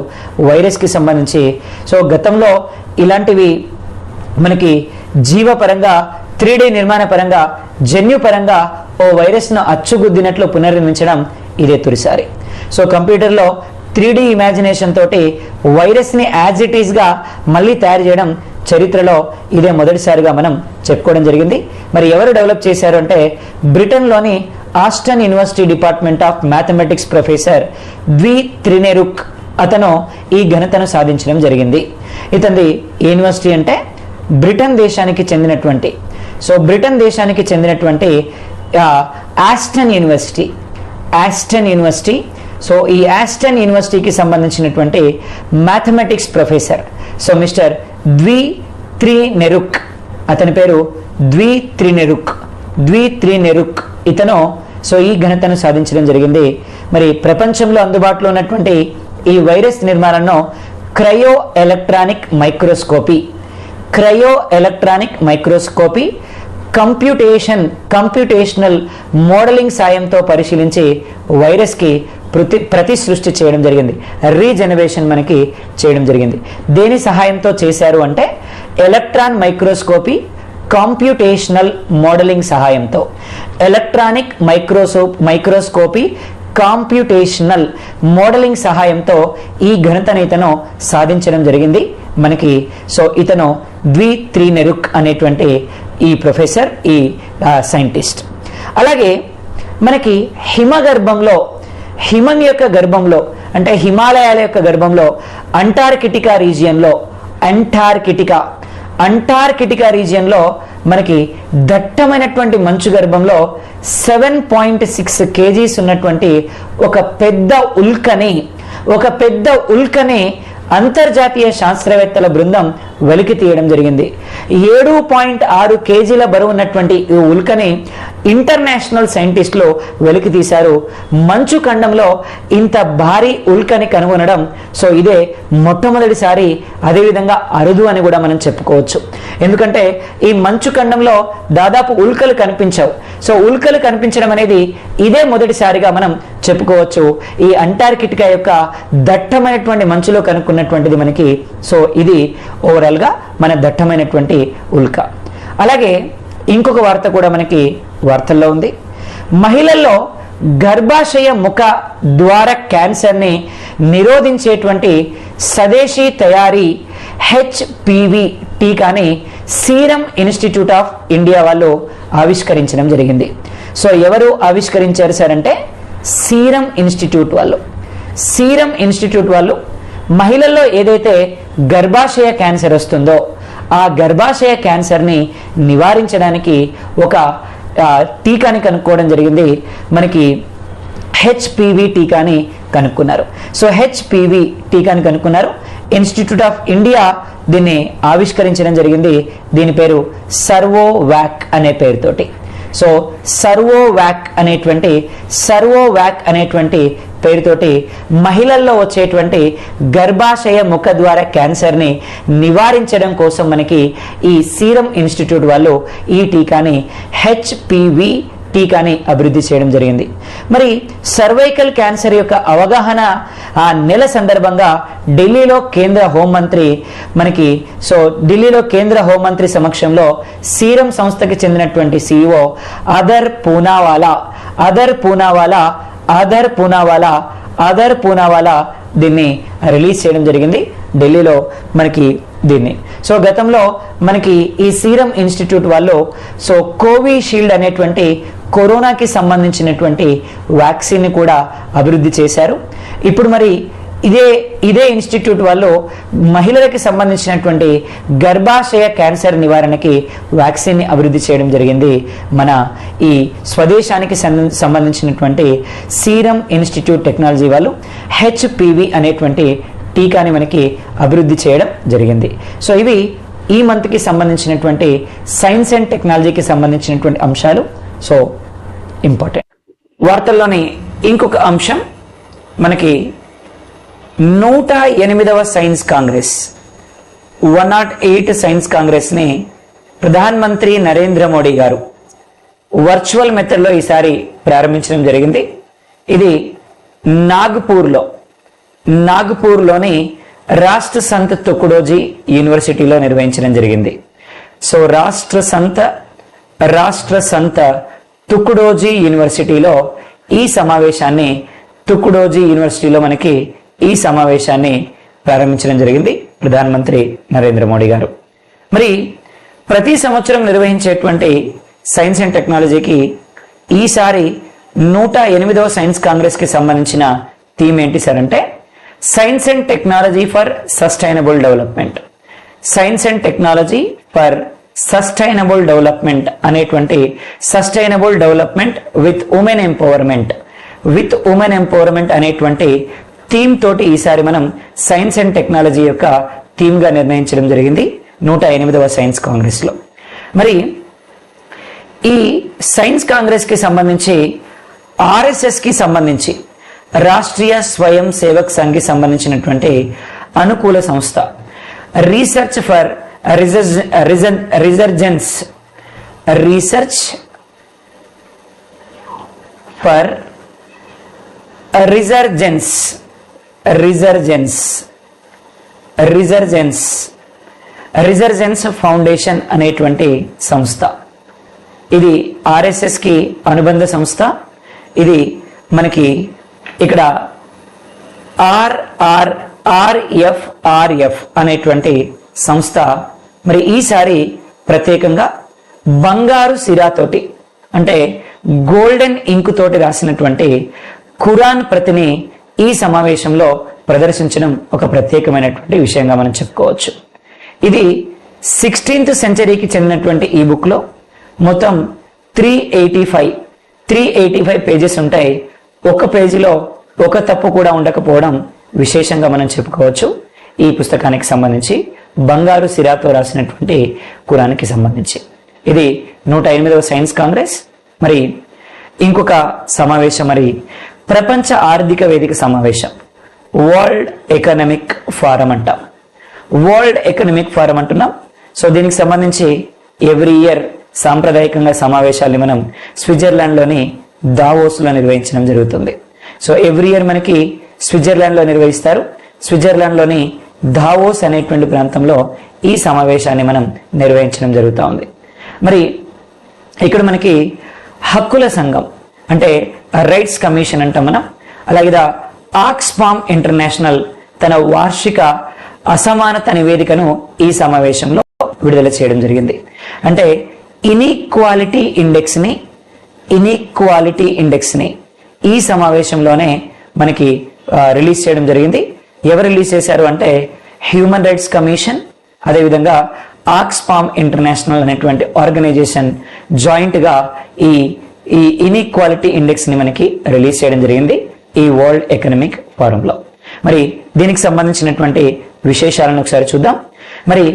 వైరస్కి సంబంధించి. సో గతంలో ఇలాంటివి మనకి జీవపరంగా 3D నిర్మాణ పరంగా జన్యుపరంగా ఓ వైరస్ను అచ్చుగుద్దినట్లు పునర్నిర్మించడం ఇదే తొలిసారి. సో కంప్యూటర్లో 3D ఇమాజినేషన్ తోటి వైరస్ని యాజ్ ఇట్ ఈస్గా మళ్ళీ తయారు చేయడం చరిత్రలో ఇదే మొదటిసారిగా మనం చెప్పుకోవడం జరిగింది. మరి ఎవరు డెవలప్ చేశారు అంటే బ్రిటన్లోని Aston university department of mathematics professor ద్వి త్రినెరుక్ అతను ఈ ఘనతను సాధించడం జరిగింది. ఇతనిది యూనివర్సిటీ అంటే బ్రిటన్ దేశానికి చెందినటువంటి ఆస్టన్ యూనివర్సిటీ. సో ఈ ఆస్టన్ యూనివర్సిటీకి సంబంధించినటువంటి మ్యాథమెటిక్స్ ప్రొఫెసర్ సో మిస్టర్ ద్వి త్రినెరుక్, అతని పేరు ద్వి త్రినెరుక్ ఇతను సో ఈ ఘనతను సాధించడం జరిగింది. మరి ప్రపంచంలో అందుబాటులో ఉన్నటువంటి ఈ వైరస్ నిర్మాణంలో cryo electronic microscopy computational modelling సాయంతో పరిశీలించి వైరస్కి ప్రతి సృష్టి చేయడం జరిగింది, రీజనరేషన్ మనకి చేయడం జరిగింది. దేని సహాయంతో చేశారు అంటే ఎలక్ట్రాన్ మైక్రోస్కోపీ కంప్యూటేషనల్ మోడలింగ్ సహాయంతో, ఎలక్ట్రానిక్ మైక్రోస్కోపీ కంప్యూటేషనల్ మోడలింగ్ సహాయంతో ఈ ఘనతను ఇతను సాధించడం జరిగింది మనకి. సో ఇతను ద్వి త్రినెరుక్ అనేటువంటి ఈ ప్రొఫెసర్, ఈ సైంటిస్ట్. అలాగే మనకి హిమం యొక్క గర్భంలో అంటే హిమాలయాల యొక్క గర్భంలో అంటార్కిటికా రీజియన్లో మనకి దట్టమైనటువంటి మంచు గర్భంలో 7.6 kgs ఉన్నటువంటి ఒక పెద్ద ఉల్కని అంతర్జాతీయ శాస్త్రవేత్తల బృందం వెలికి తీయడం జరిగింది. 7.6 kgల బరువు ఉన్నటువంటి ఈ ఉల్కని ఇంటర్నేషనల్ సైంటిస్టులు వెలికి తీశారు. మంచు ఖండంలో ఇంత భారీ ఉల్కని కనుగొనడం సో ఇదే మొట్టమొదటిసారి, అదేవిధంగా అరుదు అని కూడా మనం చెప్పుకోవచ్చు. ఎందుకంటే ఈ మంచు ఖండంలో దాదాపు ఉల్కలు కనిపించవు. సో ఉల్కలు కనిపించడం అనేది ఇదే మొదటిసారిగా మనం చెప్పుకోవచ్చు. ఈ అంటార్కిటికా యొక్క దట్టమైనటువంటి మంచులో కనుక్కున్నటువంటిది మనకి. సో ఇది ఓవరాల్ గా మన దట్టమైనటువంటి ఉల్క. అలాగే ఇంకొక వార్త కూడా మనకి వార్తల్లో ఉంది. మహిళల్లో గర్భాశయ ముఖ ద్వార క్యాన్సర్ని నిరోధించేటువంటి స్వదేశీ తయారీ HPV టీకాని సీరం ఇన్స్టిట్యూట్ ఆఫ్ ఇండియా వాళ్ళు ఆవిష్కరించడం జరిగింది. సో ఎవరు ఆవిష్కరించారు సార్ అంటే సీరం ఇన్స్టిట్యూట్ వాళ్ళు మహిళల్లో ఏదైతే గర్భాశయ క్యాన్సర్ వస్తుందో ఆ గర్భాశయ క్యాన్సర్ని నివారించడానికి ఒక టీకాని కనుక్కోవడం జరిగింది. మనకి HPV టీకాని కనుక్కున్నారు. సో HPV టీకాని కనుక్కున్నారు. ఇన్స్టిట్యూట్ ఆఫ్ ఇండియా దీన్ని ఆవిష్కరించడం జరిగింది. దీని పేరు సర్వోవాక్ అనే పేరుతోటి. సో సర్వోవాక్ అనేటువంటి పేరుతోటి మహిళల్లో వచ్చేటువంటి గర్భాశయ ముఖద్వార క్యాన్సర్ని నివారించడం కోసం మనకి ఈ సీరం ఇన్స్టిట్యూట్ వాళ్ళు ఈ టీకాని HPV టీకాని అభివృద్ధి చేయడం జరిగింది. మరి సర్వైకల్ క్యాన్సర్ యొక్క అవగాహన నెల సందర్భంగా ఢిల్లీలో కేంద్ర హోంమంత్రి సమక్షంలో సీరం సంస్థకి చెందినటువంటి CEO అదర్ పూనావాలా దీన్ని రిలీజ్ చేయడం జరిగింది ఢిల్లీలో మనకి దీన్ని. సో గతంలో మనకి ఈ సీరం ఇన్స్టిట్యూట్ వాళ్ళు సో కోవిషీల్డ్ అనేటువంటి కరోనాకి సంబంధించినటువంటి వ్యాక్సిన్ ని కూడా అభివృద్ధి చేశారు. ఇప్పుడు మరి ఇదే ఇన్స్టిట్యూట్ వాళ్ళు మహిళలకి సంబంధించినటువంటి గర్భాశయ క్యాన్సర్ నివారణకి వ్యాక్సిన్ ని అభివృద్ధి చేయడం జరిగింది. మన ఈ స్వదేశానికి సంబంధించినటువంటి సీరం ఇన్స్టిట్యూట్ టెక్నాలజీ వాళ్ళు HPV అనేటువంటి టీకాని మనకి అభివృద్ధి చేయడం జరిగింది. సో ఇవి ఈ మంత్కి సంబంధించినటువంటి సైన్స్ అండ్ టెక్నాలజీకి సంబంధించినటువంటి అంశాలు. So important. వార్తల్లోని ఇంకొక అంశం మనకి 108వ సైన్స్ కాంగ్రెస్ 108 సైన్స్ కాంగ్రెస్ ని ప్రధానమంత్రి నరేంద్ర మోడీ గారు వర్చువల్ మెథడ్ లో ఈసారి ప్రారంభించడం జరిగింది. ఇది నాగ్పూర్లోని రాష్ట్ర సంత్ తుకుడోజీ యూనివర్సిటీలో నిర్వహించడం జరిగింది. సో రాష్ట్ర సంత్ రాష్ట్ర సంత తుకుడోజీ యూనివర్సిటీలో ఈ సమావేశాన్ని మనకి ఈ సమావేశాన్ని ప్రారంభించడం జరిగింది ప్రధానమంత్రి నరేంద్ర మోడీ గారు. మరి ప్రతి సంవత్సరం నిర్వహించేటువంటి సైన్స్ అండ్ టెక్నాలజీకి ఈసారి 108వ సైన్స్ కాంగ్రెస్ కి సంబంధించిన థీమ్ ఏంటి సార్ అంటే science and technology for sustainable development. Science and technology for sustainable development అనేటువంటి sustainable development with women empowerment అనేటువంటి థీమ్ తోటి ఈసారి మనం సైన్స్ అండ్ టెక్నాలజీ యొక్క థీమ్ గా నిర్ణయించడం జరిగింది 108వ సైన్స్ కాంగ్రెస్ లో. మరి ఈ సైన్స్ కాంగ్రెస్ కి సంబంధించి ఆర్ఎస్ఎస్ కి సంబంధించి రాష్ట్రీయ స్వయం సేవక్ సంఘ్ కి సంబంధించినటువంటి అనుకూల సంస్థ రీసెర్చ్ ఫర్ రిజర్జెన్స్ ఫౌండేషన్ అనేటువంటి సంస్థ. ఇది ఆర్ఎస్ఎస్ కి అనుబంధ సంస్థ. ఇది మనకి ఇక్కడ ఆర్ఎఫ్ అనేటువంటి సంస్థ మరి ఈసారి ప్రత్యేకంగా బంగారు సిరాతోటి అంటే గోల్డెన్ ఇంక్ తోటి రాసినటువంటి ఖురాన్ ప్రతిని ఈ సమావేశంలో ప్రదర్శించడం ఒక ప్రత్యేకమైనటువంటి విషయంగా మనం చెప్పుకోవచ్చు. ఇది 16th సెంచరీకి చెందినటువంటి ఈ బుక్ లో మొత్తం 385 పేజెస్ ఉంటాయి. ఒక పేజీలో ఒక తప్పు కూడా ఉండకపోవడం విశేషంగా మనం చెప్పుకోవచ్చు. ఈ పుస్తకానికి సంబంధించి బంగారు సిరాతో రాసినటువంటి ఖురాన్కి సంబంధించి ఇది 108వ సైన్స్ కాంగ్రెస్. మరి ఇంకొక సమావేశం మరి ప్రపంచ ఆర్థిక వేదిక సమావేశం వరల్డ్ ఎకనామిక్ ఫారం అంటాం. వరల్డ్ ఎకనామిక్ ఫారం అంటున్నాం. సో దీనికి సంబంధించి ఎవ్రీ ఇయర్ సాంప్రదాయకంగా సమావేశాన్ని మనం స్విట్జర్లాండ్ లోని దావోస్ లో నిర్వహించడం జరుగుతుంది. సో ఎవ్రీ ఇయర్ మనకి స్విట్జర్లాండ్ లో నిర్వహిస్తారు. స్విట్జర్లాండ్ లోని దావోస్ అనేటువంటి ప్రాంతంలో ఈ సమావేశాన్ని మనం నిర్వహించడం జరుగుతూ ఉంది. మరి ఇక్కడ మనకి హక్కుల సంఘం అంటే రైట్స్ కమిషన్ అంటాం మనం. అలాగే ఆక్స్ఫామ్ ఇంటర్నేషనల్ తన వార్షిక అసమానత నివేదికను ఈ సమావేశంలో విడుదల చేయడం జరిగింది. అంటే ఇన్ఈక్వాలిటీ ఇండెక్స్ ని ఈ సమావేశంలోనే మనకి రిలీజ్ చేయడం జరిగింది. ఎవరు రిలీజ్ చేశారు అంటే హ్యూమన్ రైట్స్ కమిషన్, అదేవిధంగా ఆక్స్ఫామ్ ఇంటర్నేషనల్ అనేటువంటి ఆర్గనైజేషన్ జాయింట్ గా ఈ ఇన్ఈక్వాలిటీ ఇండెక్స్ ని మనకి రిలీజ్ చేయడం జరిగింది ఈ వరల్డ్ ఎకనామిక్ ఫోరంలో. మరి దీనికి సంబంధించినటువంటి విశేషాలను ఒకసారి చూద్దాం. మరి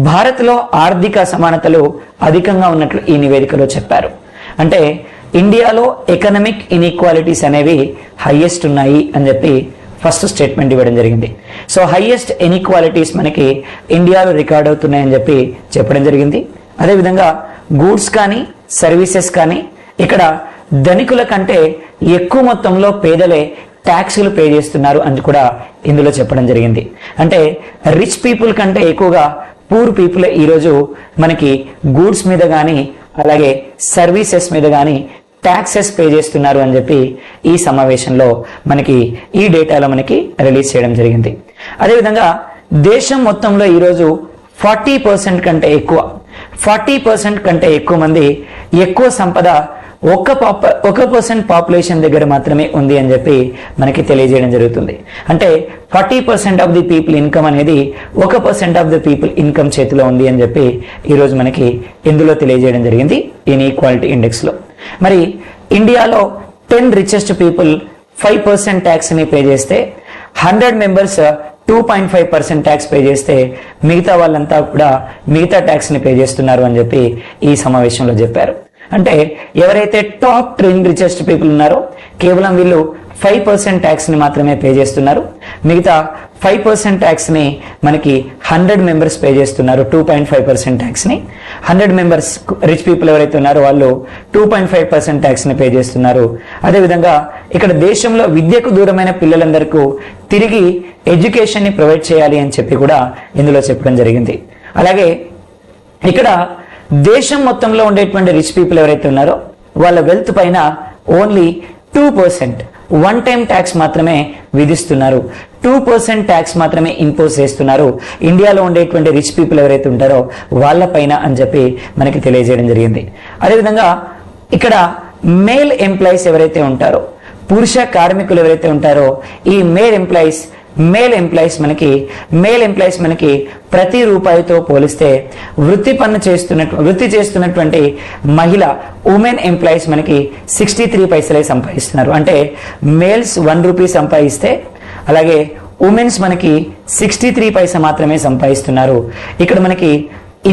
భారత్ లో ఆర్థిక అసమానతలు అధికంగా ఉన్నట్లు ఈ నివేదికలో చెప్పారు. అంటే ఇండియాలో ఎకనామిక్ ఇన్ఈక్వాలిటీస్ అనేవి హైయెస్ట్ ఉన్నాయి అని చెప్పి ఫస్ట్ స్టేట్మెంట్ ఇవ్వడం జరిగింది. సో హైయెస్ట్ ఇన్ఈక్వాలిటీస్ మనకి ఇండియాలో రికార్డ్ అవుతున్నాయని చెప్పి చెప్పడం జరిగింది. అదేవిధంగా గూడ్స్ కానీ సర్వీసెస్ కానీ ఇక్కడ ధనికుల కంటే ఎక్కువ మొత్తంలో పేదలే ట్యాక్సులు పే చేస్తున్నారు అని కూడా ఇందులో చెప్పడం జరిగింది. అంటే రిచ్ పీపుల్ కంటే ఎక్కువగా పూర్ పీపుల్ ఈరోజు మనకి గూడ్స్ మీద కానీ అలాగే సర్వీసెస్ మీద కానీ ట్యాక్సెస్ పే చేస్తున్నారు అని చెప్పి ఈ సమావేశంలో మనకి ఈ డేటాలో మనకి రిలీజ్ చేయడం జరిగింది. అదేవిధంగా దేశం మొత్తంలో ఈరోజు 40% కంటే ఎక్కువ మంది ఎక్కువ సంపద 1% పాపులేషన్ దగ్గర మాత్రమే ఉంది అని చెప్పి మనకి తెలియజేయడం జరుగుతుంది. అంటే 40% ఆఫ్ ది పీపుల్ ఇన్కమ్ అనేది 1% ఆఫ్ ది పీపుల్ ఇన్కమ్ చేతిలో ఉంది అని చెప్పి ఈరోజు మనకి ఇందులో తెలియజేయడం జరిగింది ఇన్ఈక్వాలిటీ ఇండెక్స్ లో. మరి ఇండియాలో 10 రిచెస్ట్ పీపుల్ 5% ట్యాక్స్ ని పే చేస్తే 100 మెంబర్స్ 2.5% ట్యాక్స్ పే చేస్తే మిగతా వాళ్ళంతా కూడా మిగతా ట్యాక్స్ ని పే చేస్తున్నారు అని చెప్పి ఈ సమావేశంలో చెప్పారు. అంటే ఎవరైతే టాప్ 10 రిచెస్ట్ పీపుల్ ఉన్నారో కేవలం వీళ్ళు 5% ట్యాక్స్ ని మాత్రమే పే చేస్తున్నారు. మిగతా 5% ట్యాక్స్ ని మనకి 100 మెంబర్స్ పే చేస్తున్నారు. 2.5% ట్యాక్స్ ని 100 మెంబర్స్ రిచ్ పీపుల్ ఎవరైతే ఉన్నారో వాళ్ళు 2.5% ట్యాక్స్ ని పే చేస్తున్నారు. అదేవిధంగా ఇక్కడ దేశంలో విద్యకు దూరమైన పిల్లలందరికీ తిరిగి ఎడ్యుకేషన్ ని ప్రొవైడ్ చేయాలి అని చెప్పి కూడా ఇందులో చెప్పడం జరిగింది. అలాగే ఇక్కడ దేశం మొత్తంలో ఉండేటువంటి రిచ్ పీపుల్ ఎవరైతే ఉన్నారో వాళ్ళ వెల్త్ పైన ఓన్లీ 2% వన్ టైం ట్యాక్స్ మాత్రమే విధిస్తున్నారు. 2% ట్యాక్స్ మాత్రమే ఇంపోజ్ చేస్తున్నారు ఇండియాలో ఉండేటువంటి రిచ్ పీపుల్ ఎవరైతే ఉంటారో వాళ్ళ పైన అని చెప్పి మనకి తెలియజేయడం జరిగింది. అదేవిధంగా ఇక్కడ మేల్ ఎంప్లాయీస్ ఎవరైతే ఉంటారో, పురుష కార్మికులు ఎవరైతే ఉంటారో ఈ మేల్ ఎంప్లాయీస్ మనకి ప్రతి రూపాయితో పోలిస్తే వృత్తి చేస్తున్నటువంటి మహిళ ఉమెన్ ఎంప్లాయీస్ మనకి 63 పైసలే సంపాదిస్తున్నారు. అంటే మేల్స్ 1 రూపీ సంపాదిస్తే అలాగే ఉమెన్స్ మనకి 63 పైసా మాత్రమే సంపాదిస్తున్నారు. ఇక్కడ మనకి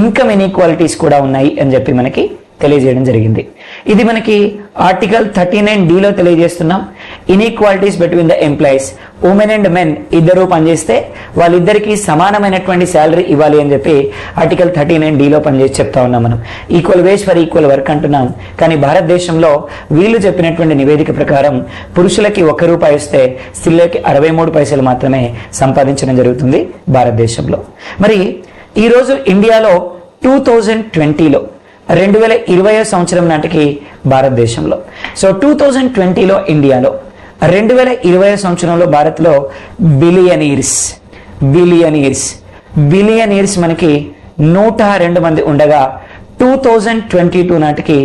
ఇన్కమ్ ఇన్ఈక్వాలిటీస్ కూడా ఉన్నాయి అని చెప్పి మనకి తెలియజేయడం జరిగింది. ఇది మనకి ఆర్టికల్ 39D తెలియజేస్తున్నాం. Inequalities between the employees, women and men ఇద్దరు పనిచేస్తే వాళ్ళిద్దరికి సమానమైనటువంటి శాలరీ ఇవ్వాలి అని చెప్పి ఆర్టికల్ 39D పనిచేసి చెప్తా ఉన్నాం. మనం equal wage for equal work అంటున్నాం. కానీ భారతదేశంలో వీళ్ళు చెప్పినటువంటి నివేదిక ప్రకారం పురుషులకి 1 రూపాయి వస్తే స్త్రీలకి 63 పైసలు మాత్రమే సంపాదించడం జరుగుతుంది భారతదేశంలో. మరి ఈరోజు ఇండియాలో 2020లో 2020 సంవత్సరం నాటికి భారతదేశంలో, సో 2020లో ఇండియాలో 2020 సంవత్సరంలో భారత్లో బిలియనీర్స్ మనకి 102 మంది ఉండగా 2022 నాటికి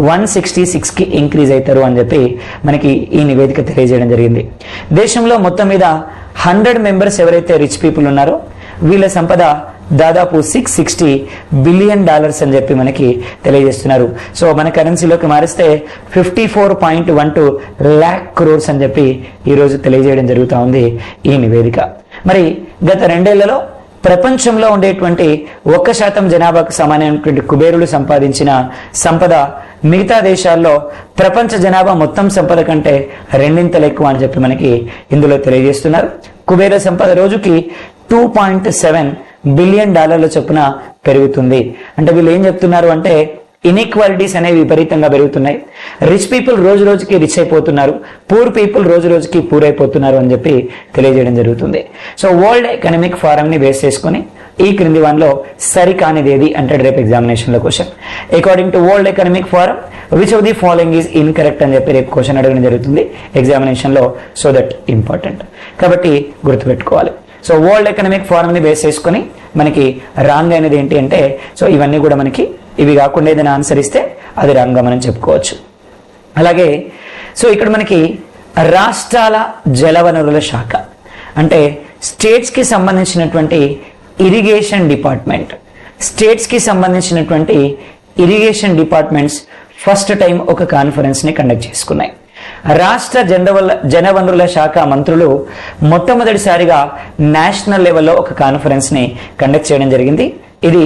166కి ఇంక్రీజ్ అవుతారు అని చెప్పి మనకి ఈ నివేదిక తెలియజేయడం జరిగింది. దేశంలో మొత్తం మీద 100 మెంబర్స్ ఎవరైతే రిచ్ పీపుల్ ఉన్నారో వీళ్ళ సంపద దాదాపు $660 బిలియన్ అని చెప్పి మనకి తెలియజేస్తున్నారు. సో మన కరెన్సీలోకి మారిస్తే 54.12 lakh crores అని చెప్పి ఈరోజు తెలియజేయడం జరుగుతూ ఉంది ఈ నివేదిక. మరి గత 2 ఏళ్లలో ప్రపంచంలో ఉండేటువంటి 1% జనాభాకు సమానమైనటువంటి కుబేరులు సంపాదించిన సంపద మిగతా దేశాల్లో ప్రపంచ జనాభా మొత్తం సంపద కంటే 2 ఎక్కువ అని చెప్పి మనకి ఇందులో తెలియజేస్తున్నారు. కుబేర సంపద రోజుకి $2.7 బిలియన్ చొప్పున పెరుగుతుంది. అంటే వీళ్ళు ఏం చెప్తున్నారు అంటే ఇన్ఈక్వాలిటీస్ అనేవి విపరీతంగా పెరుగుతున్నాయి. రిచ్ పీపుల్ రోజు రోజుకి రిచ్ అయిపోతున్నారు, పూర్ పీపుల్ రోజు రోజుకి పూర్ అయిపోతున్నారు అని చెప్పి తెలియజేయడం జరుగుతుంది. సో వరల్డ్ ఎకనామిక్ ఫోరం ని బేస్ చేసుకుని ఈ క్రింది వాన్లో సరికానిది ఏది అంటాడు రేపు ఎగ్జామినేషన్ లో question. According to world economic forum which of the following is incorrect అని చెప్పి రేపు క్వశ్చన్ అడగడం జరుగుతుంది ఎగ్జామినేషన్ లో. సో దట్ ఇంపార్టెంట్ కాబట్టి గుర్తుపెట్టుకోవాలి. సో వరల్డ్ ఎకనామిక్ ఫోరం ని బేస్ చేసుకుని మనకి రాంగ్ అనేది ఏంటి అంటే, సో ఇవన్నీ కూడా మనకి ఇవి కాకుండా ఏదైనా ఆన్సర్ ఇస్తే అది రాంగ్ గా మనం చెప్పుకోవచ్చు. అలాగే సో ఇక్కడ మనకి రాష్ట్రాల జలవనరుల శాఖ అంటే స్టేట్స్ కి సంబంధించినటువంటి ఇరిగేషన్ డిపార్ట్మెంట్స్ ఫస్ట్ టైం ఒక కాన్ఫరెన్స్ ని కండక్ట్ చేసుకున్నాయి. రాష్ట్ర జనవనరుల శాఖ మంత్రులు మొట్టమొదటిసారిగా నేషనల్ లెవెల్లో ఒక కాన్ఫరెన్స్ ని కండక్ట్ చేయడం జరిగింది. ఇది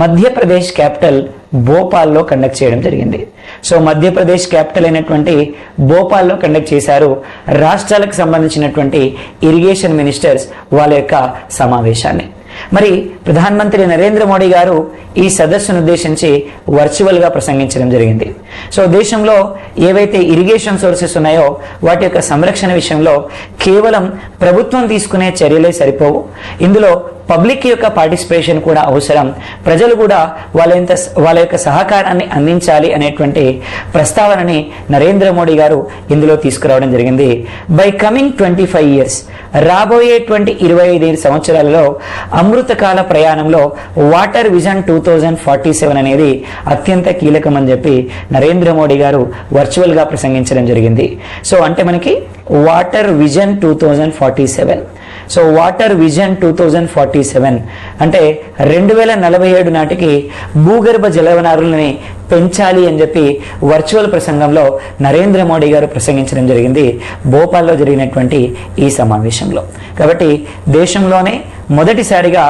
మధ్యప్రదేశ్ క్యాపిటల్ భోపాల్లో కండక్ట్ చేయడం జరిగింది. సో మధ్యప్రదేశ్ క్యాపిటల్ అయినటువంటి భోపాల్లో కండక్ట్ చేశారు రాష్ట్రాలకు సంబంధించినటువంటి ఇరిగేషన్ మినిస్టర్స్ వాళ్ళ యొక్క సమావేశాన్ని. మరి ప్రధానమంత్రి నరేంద్ర మోడీ గారు ఈ సదస్సును ఉద్దేశించి వర్చువల్ గా ప్రసంగించడం జరిగింది. సో దేశంలో ఏవైతే ఇరిగేషన్ సోర్సెస్ ఉన్నాయో వాటి యొక్క సంరక్షణ విషయంలో కేవలం ప్రభుత్వం తీసుకునే చర్యలే సరిపోవు, ఇందులో పబ్లిక్ యొక్క పార్టిసిపేషన్ కూడా అవసరం, ప్రజలు కూడా వాళ్ళ యొక్క సహకారాన్ని అందించాలి అనేటువంటి ప్రస్తావనని నరేంద్ర మోడీ గారు ఇందులో తీసుకురావడం జరిగింది. బై కమింగ్ 25 years రాబోయేటువంటి 25 సంవత్సరాలలో అమృతకాల ప్రయాణంలో వాటర్ విజన్ 2047 అనేది అత్యంత కీలకం అని చెప్పి నరేంద్ర మోడీ గారు వర్చువల్ గా ప్రసంగించడం జరిగింది. సో అంటే మనకి water vision 2047, so water vision 2047 అంటే 2047 నాటికి భూగర్భ జలవనరులని పెంచాలి అని చెప్పి వర్చువల్ ప్రసంగంలో నరేంద్ర మోడీ గారు ప్రసంగించడం జరిగింది భోపాల్లో జరిగినటువంటి ఈ సమావేశంలో. కాబట్టి దేశంలోనే మొదటిసారిగా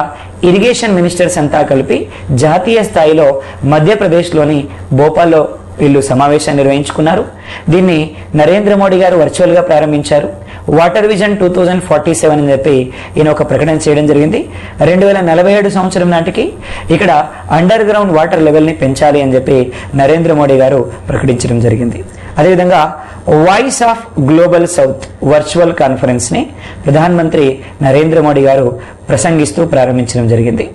ఇరిగేషన్ మినిస్టర్స్ అంతా కలిపి జాతీయ స్థాయిలో మధ్యప్రదేశ్లోని భోపాల్లో వీళ్ళు సమావేశాన్ని నిర్వహించుకున్నారు. దీన్ని నరేంద్ర మోడీ గారు వర్చువల్ గా ప్రారంభించారు. వాటర్ విజన్ 2047 అని చెప్పి ఈయన ఒక ప్రకటన చేయడం జరిగింది. 2047 సంవత్సరం నాటికి ఇక్కడ అండర్ గ్రౌండ్ వాటర్ లెవెల్ ని పెంచాలి అని చెప్పి నరేంద్ర మోడీ గారు ప్రకటించడం జరిగింది. అదేవిధంగా voice of global south virtual conference ని ప్రధానమంత్రి నరేంద్ర మోడీ గారు ప్రసంగిస్తూ ప్రారంభించడం జరిగింది.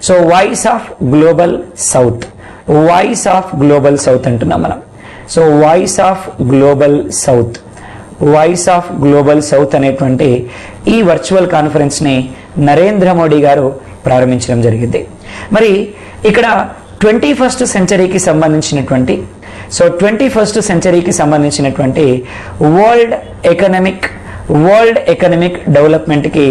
So voice of global south voice of global south అంటున్నాం మనం. So voice of global south, voice of global south అనేటువంటి ఈ వర్చువల్ కాన్ఫరెన్స్ ని నరేంద్ర మోడీ గారు ప్రారంభించడం జరిగింది. మరి ఇక్కడ 21st సెంచరీకి సంబంధించినటువంటి, సో 21st సెంచరీకి సంబంధించినటువంటి వరల్డ్ ఎకనామిక్ డెవలప్మెంట్ కి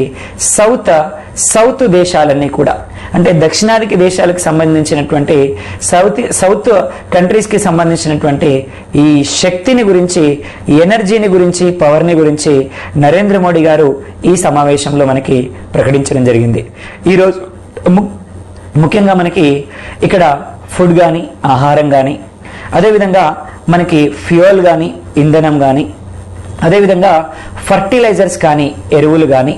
సౌత్ దేశాలన్నీ కూడా, అంటే దక్షిణాదికి దేశాలకు సంబంధించినటువంటి సౌత్ కంట్రీస్ కి సంబంధించినటువంటి ఈ శక్తిని గురించి, ఎనర్జీని గురించి, పవర్ని గురించి నరేంద్ర మోడీ గారు ఈ సమావేశంలో మనకి ప్రకటించడం జరిగింది. ఈరోజు ముఖ్యంగా మనకి ఇక్కడ ఫుడ్ కానీ, ఆహారం కానీ, అదేవిధంగా మనకి ఫ్యూయల్ కానీ, ఇంధనం కానీ, అదేవిధంగా ఫర్టిలైజర్స్ కానీ, ఎరువులు కానీ,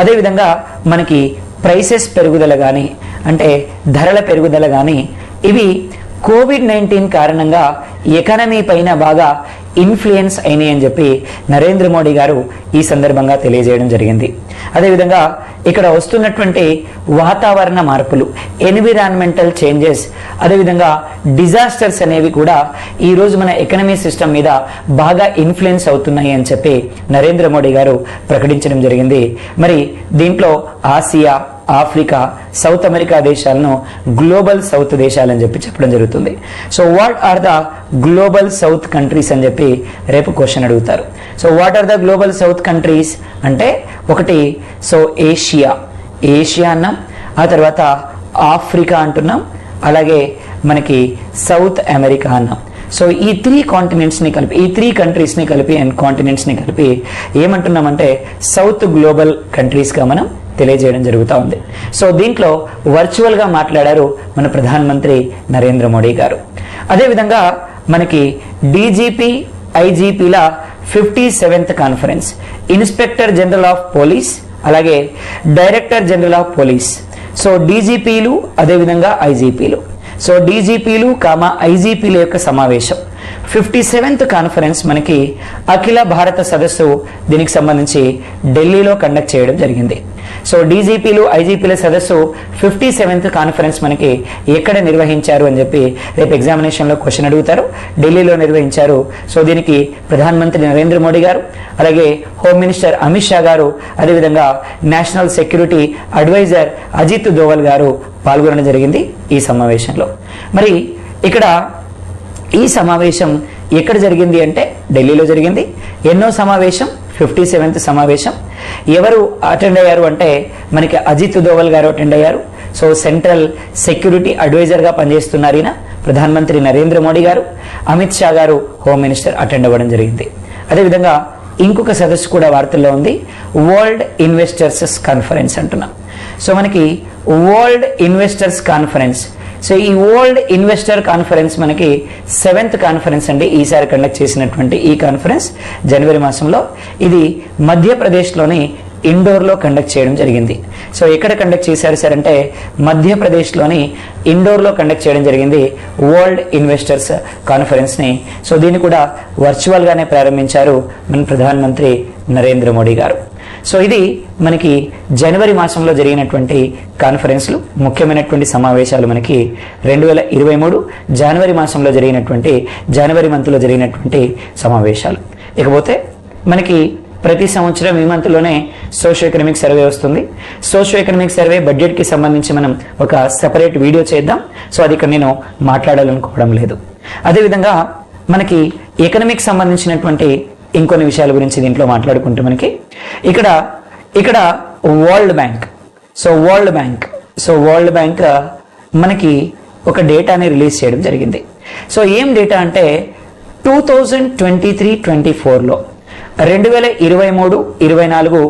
అదేవిధంగా మనకి ప్రైసెస్ పెరుగుదల కానీ, అంటే ధరల పెరుగుదల కానీ, ఇవి కోవిడ్-19 కారణంగా ఎకానమీ పైన బాగా ఇన్ఫ్లుయెన్స్ అయినాయి అని చెప్పి నరేంద్ర మోడీ గారు ఈ సందర్భంగా తెలియజేయడం జరిగింది. అదేవిధంగా ఇక్కడ వస్తున్నటువంటి వాతావరణ మార్పులు, ఎన్విరాన్మెంటల్ చేంజెస్, అదేవిధంగా డిజాస్టర్స్ అనేవి కూడా ఈ రోజు మన ఎకనమీ సిస్టమ్ మీద బాగా ఇన్ఫ్లుయెన్స్ అవుతున్నాయి అని చెప్పి నరేంద్ర మోడీ గారు ప్రకటించడం జరిగింది. మరి దీంట్లో ఆసియా, ఆఫ్రికా, సౌత్ అమెరికా దేశాలను గ్లోబల్ సౌత్ దేశాలని చెప్పి చెప్పడం జరుగుతుంది. So what are the global south countries అని చెప్పి రేపు క్వశ్చన్ అడుగుతారు. So what are the global south countries అంటే, ఒకటి సో ఏషియా అన్నాం, ఆ తర్వాత ఆఫ్రికా అంటున్నాం, అలాగే మనకి సౌత్ అమెరికా అన్నాం. సో ఈ 3 కాంటినెంట్స్ ని కలిపి, ఈ 3 కంట్రీస్ ని కలిపి అండ్ కాంటినెంట్స్ ని కలిపి ఏమంటున్నామంటే సౌత్ గ్లోబల్ కంట్రీస్ గా మనం తెలియజేయడం జరుగుతూ ఉంది. సో దీంట్లో వర్చువల్ గా మాట్లాడారు మన ప్రధానమంత్రి నరేంద్ర మోడీ గారు. అదేవిధంగా మనకి డీజీపీ, ఐజీపీల 57th conference, inspector general of police, అలాగే director general of police, so డీజీపీలు, అదేవిధంగా ఐజీపీలు, సో డీజీపీలు ఐజీపీల యొక్క సమావేశం 57th కాన్ఫరెన్స్ మనకి అఖిల భారత సదస్సు దీనికి సంబంధించి ఢిల్లీలో కండక్ట్ చేయడం జరిగింది. సో డీజీపీలు, ఐజీపీల సదస్సు 57th కాన్ఫరెన్స్ మనకి ఎక్కడ నిర్వహించారు అని చెప్పి రేపు ఎగ్జామినేషన్ లో క్వశ్చన్ అడుగుతారు. ఢిల్లీలో నిర్వహించారు. సో దీనికి ప్రధానమంత్రి నరేంద్ర మోడీ గారు, అలాగే హోమ్ మినిస్టర్ అమిత్ షా గారు, అదేవిధంగా national security adviser Ajit Doval గారు పాల్గొనడం జరిగింది ఈ సమావేశంలో. మరి ఇక్కడ ఈ సమావేశం ఎక్కడ జరిగింది అంటే ఢిల్లీలో జరిగింది. ఎన్నో సమావేశం? 57th సమావేశం. ఎవరు అటెండ్ అయ్యారు అంటే మనకి అజిత్ దోవల్ గారు అటెండ్ అయ్యారు. సో సెంట్రల్ సెక్యూరిటీ అడ్వైజర్ గా పనిచేస్తున్నారు ఈయన. ప్రధానమంత్రి నరేంద్ర మోడీ గారు, అమిత్ షా గారు హోమ్ మినిస్టర్ అటెండ్ అవ్వడం జరిగింది. అదేవిధంగా ఇంకొక సదస్సు కూడా వార్తల్లో ఉంది, వరల్డ్ ఇన్వెస్టర్స్ కాన్ఫరెన్స్ అంటున్నాం. సో మనకి వరల్డ్ ఇన్వెస్టర్స్ కాన్ఫరెన్స్, సో ఈ వరల్డ్ ఇన్వెస్టర్ కాన్ఫరెన్స్ మనకి 7th కాన్ఫరెన్స్ అండి. ఈసారి కండక్ట్ చేసినటువంటి ఈ కాన్ఫరెన్స్ జనవరి మాసంలో, ఇది మధ్యప్రదేశ్లోని ఇండోర్లో కండక్ట్ చేయడం జరిగింది. సో ఎక్కడ కండక్ట్ చేశారు సార్ అంటే మధ్యప్రదేశ్లోని ఇండోర్లో కండక్ట్ చేయడం జరిగింది వరల్డ్ ఇన్వెస్టర్స్ కాన్ఫరెన్స్ ని. సో దీన్ని కూడా వర్చువల్ గానే ప్రారంభించారు మన ప్రధానమంత్రి నరేంద్ర మోడీ గారు. సో ఇది మనకి జనవరి మాసంలో జరిగినటువంటి కాన్ఫరెన్స్లు, ముఖ్యమైనటువంటి సమావేశాలు మనకి 2023 జనవరి మాసంలో జరిగినటువంటి, జనవరి మంత్లో జరిగినటువంటి సమావేశాలు. ఇకపోతే మనకి ప్రతి సంవత్సరం ఈ మంత్లోనే సోషియో ఎకనామిక్ సర్వే వస్తుంది. సోషియో ఎకనామిక్ సర్వే బడ్జెట్ కి సంబంధించి మనం ఒక సెపరేట్ వీడియో చేద్దాం. సో అది ఇక్కడ నేను మాట్లాడాలనుకోవడం లేదు. అదేవిధంగా మనకి ఎకనామిక్ సంబంధించినటువంటి ఇంకొన్ని విషయాల గురించి దీంట్లో మాట్లాడుకుంటే మనకి ఇక్కడ world bank, so world bank మనకి ఒక డేటాని రిలీజ్ చేయడం జరిగింది. సో ఏం డేటా అంటే 2023-24లో 2023-24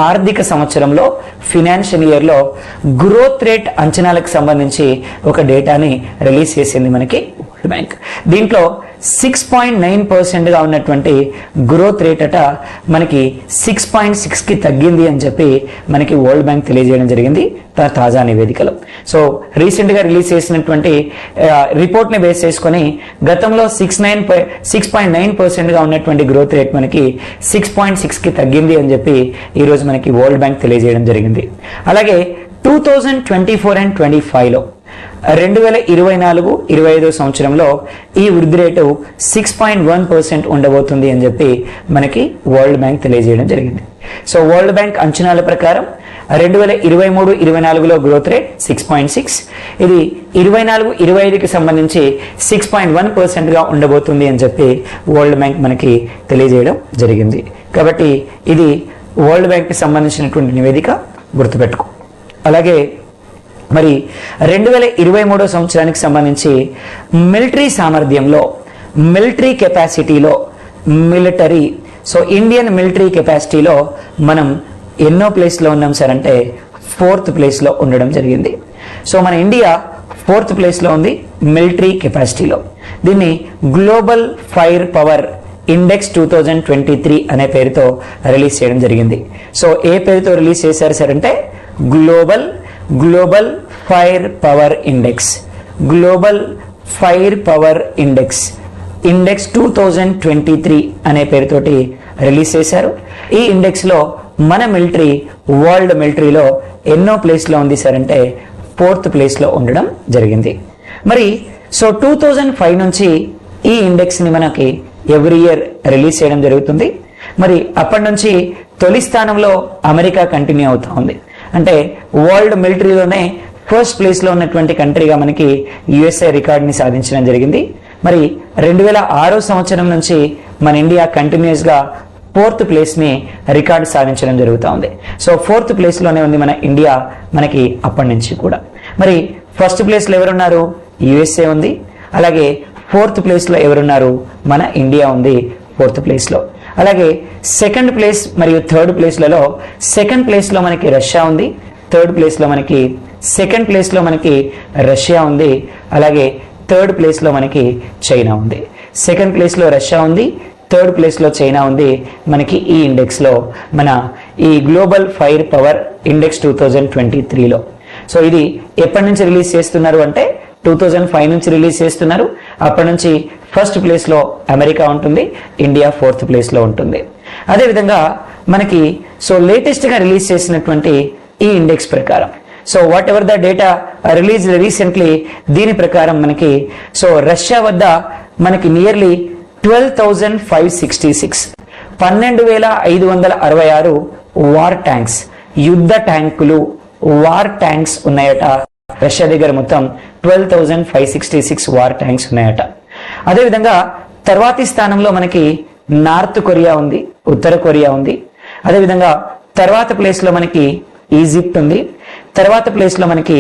ఆర్థిక సంవత్సరంలో, ఫినాన్షియల్ ఇయర్ లో గ్రోత్ రేట్ అంచనాలకు సంబంధించి ఒక డేటాని రిలీజ్ చేసింది మనకి వరల్డ్ బ్యాంక్. దీంట్లో 6.9% గా ఉన్నటువంటి గ్రోత్ రేట్ అట మనకి 6.6 కి తగ్గింది అని చెప్పి మనకి వరల్డ్ బ్యాంక్ తెలియజేయడం జరిగింది తాజా నివేదికలో. సో రీసెంట్ గా రిలీజ్ చేసినటువంటి రిపోర్ట్ ని బేస్ చేసుకుని గతంలో 6.9% గా ఉన్నటువంటి గ్రోత్ రేట్ మనకి 6.6 కి తగ్గింది అని చెప్పి ఈ రోజు మనకి వరల్డ్ బ్యాంక్ తెలియజేయడం జరిగింది. అలాగే 2024 and 25లో 2024-25 సంవత్సరంలో ఈ వృద్ధి రేటు 6.1% ఉండబోతుంది అని చెప్పి మనకి వరల్డ్ బ్యాంక్ తెలియజేయడం జరిగింది. సో వరల్డ్ బ్యాంక్ అంచనాల ప్రకారం 2023-24లో గ్రోత్ రేట్ 6.6, ఇది 24-25కి సంబంధించి 6.1%గా ఉండబోతుంది అని చెప్పి వరల్డ్ బ్యాంక్ మనకి తెలియజేయడం జరిగింది. కాబట్టి ఇది వరల్డ్ బ్యాంక్కి సంబంధించినటువంటి నివేదిక, గుర్తుపెట్టుకో. అలాగే మరి 2023 సంవత్సరానికి సంబంధించి మిలిటరీ సామర్థ్యంలో, మిలిటరీ కెపాసిటీలో, ఇండియన్ మిలిటరీ కెపాసిటీలో మనం ఎన్నో ప్లేస్లో ఉన్నాం సార్ అంటే 4th ప్లేస్లో ఉండడం జరిగింది. సో మన ఇండియా 4th ప్లేస్లో ఉంది మిలిటరీ కెపాసిటీలో. దీన్ని గ్లోబల్ ఫైర్ పవర్ ఇండెక్స్ 2023 అనే పేరుతో రిలీజ్ చేయడం జరిగింది. సో ఏ పేరుతో రిలీజ్ చేశారు సార్ అంటే global fire power index, global fire power index 2023 అనే పేరుతోటి రిలీజ్ చేశారు. ఈ ఇండెక్స్ లో మన మిలిటరీ వరల్డ్ మిలిటరీలో ఎన్నో ప్లేస్ లో ఉంది సార్ అంటే 4th ప్లేస్ లో ఉండడం జరిగింది. మరి సో 2005 నుంచి ఈ ఇండెక్స్ ని మనకి ఎవ్రీ ఇయర్ రిలీజ్ చేయడం జరుగుతుంది. మరి అప్పటి నుంచి తొలి స్థానంలో అమెరికా కంటిన్యూ అవుతా ఉంది. అంటే వరల్డ్ మిలిటరీలోనే 1st ప్లేస్ లో ఉన్నటువంటి కంట్రీగా మనకి యుఎస్ఏ రికార్డుని సాధించడం జరిగింది. మరి 2006 సంవత్సరం నుంచి మన ఇండియా కంటిన్యూస్ గా 4th ప్లేస్ ని రికార్డు సాధించడం జరుగుతూ ఉంది. సో 4th ప్లేస్ లోనే ఉంది మన ఇండియా మనకి అప్పటి నుంచి కూడా. మరి 1st ప్లేస్ లో ఎవరున్నారు? యుఎస్ఏ ఉంది. అలాగే 4th ప్లేస్ లో ఎవరున్నారు? మన ఇండియా ఉంది 4th ప్లేస్ లో. అలాగే 2nd ప్లేస్ మరియు 3rd ప్లేస్లలో 2nd ప్లేస్ లో మనకి రష్యా ఉంది, 3rd ప్లేస్ లో మనకి 2nd ప్లేస్ లో మనకి రష్యా ఉంది. అలాగే 3rd ప్లేస్ లో మనకి చైనా ఉంది. 2nd ప్లేస్ లో రష్యా ఉంది, 3rd ప్లేస్ లో చైనా ఉంది మనకి ఈ ఇండెక్స్ లో, మన ఈ గ్లోబల్ ఫైర్ పవర్ ఇండెక్స్ 2023లో. సో ఇది ఎప్పటి నుంచి రిలీజ్ చేస్తున్నారు అంటే 2005 నుంచి రిలీజ్ చేస్తున్నారు. అప్పటి నుంచి 1st ప్లేస్ లో అమెరికా ఉంటుంది, ఇండియా 4th ప్లేస్ లో ఉంటుంది. అదేవిధంగా మనకి సో లేటెస్ట్ గా రిలీజ్ చేసినటువంటి ఈ ఇండెక్స్ ప్రకారం, so what ever the data release recently, దీని ప్రకారం మనకి సో రష్యా వద్ద మనకి నియర్లీ 12,566 12,566 వార్ ట్యాంక్స్, యుద్ధ ట్యాంకులు, వార్ ట్యాంక్స్ ఉన్నాయట. రష్యా దగ్గర మొత్తం 12,566 వార్ ట్యాంక్స్ ఉన్నాయట. అదేవిధంగా తర్వాతి స్థానంలో మనకి నార్త్ కొరియా ఉంది, ఉత్తర కొరియా ఉంది. అదేవిధంగా తర్వాత ప్లేస్ లో మనకి ఈజిప్ట్ ఉంది. తర్వాత ప్లేస్ లో మనకి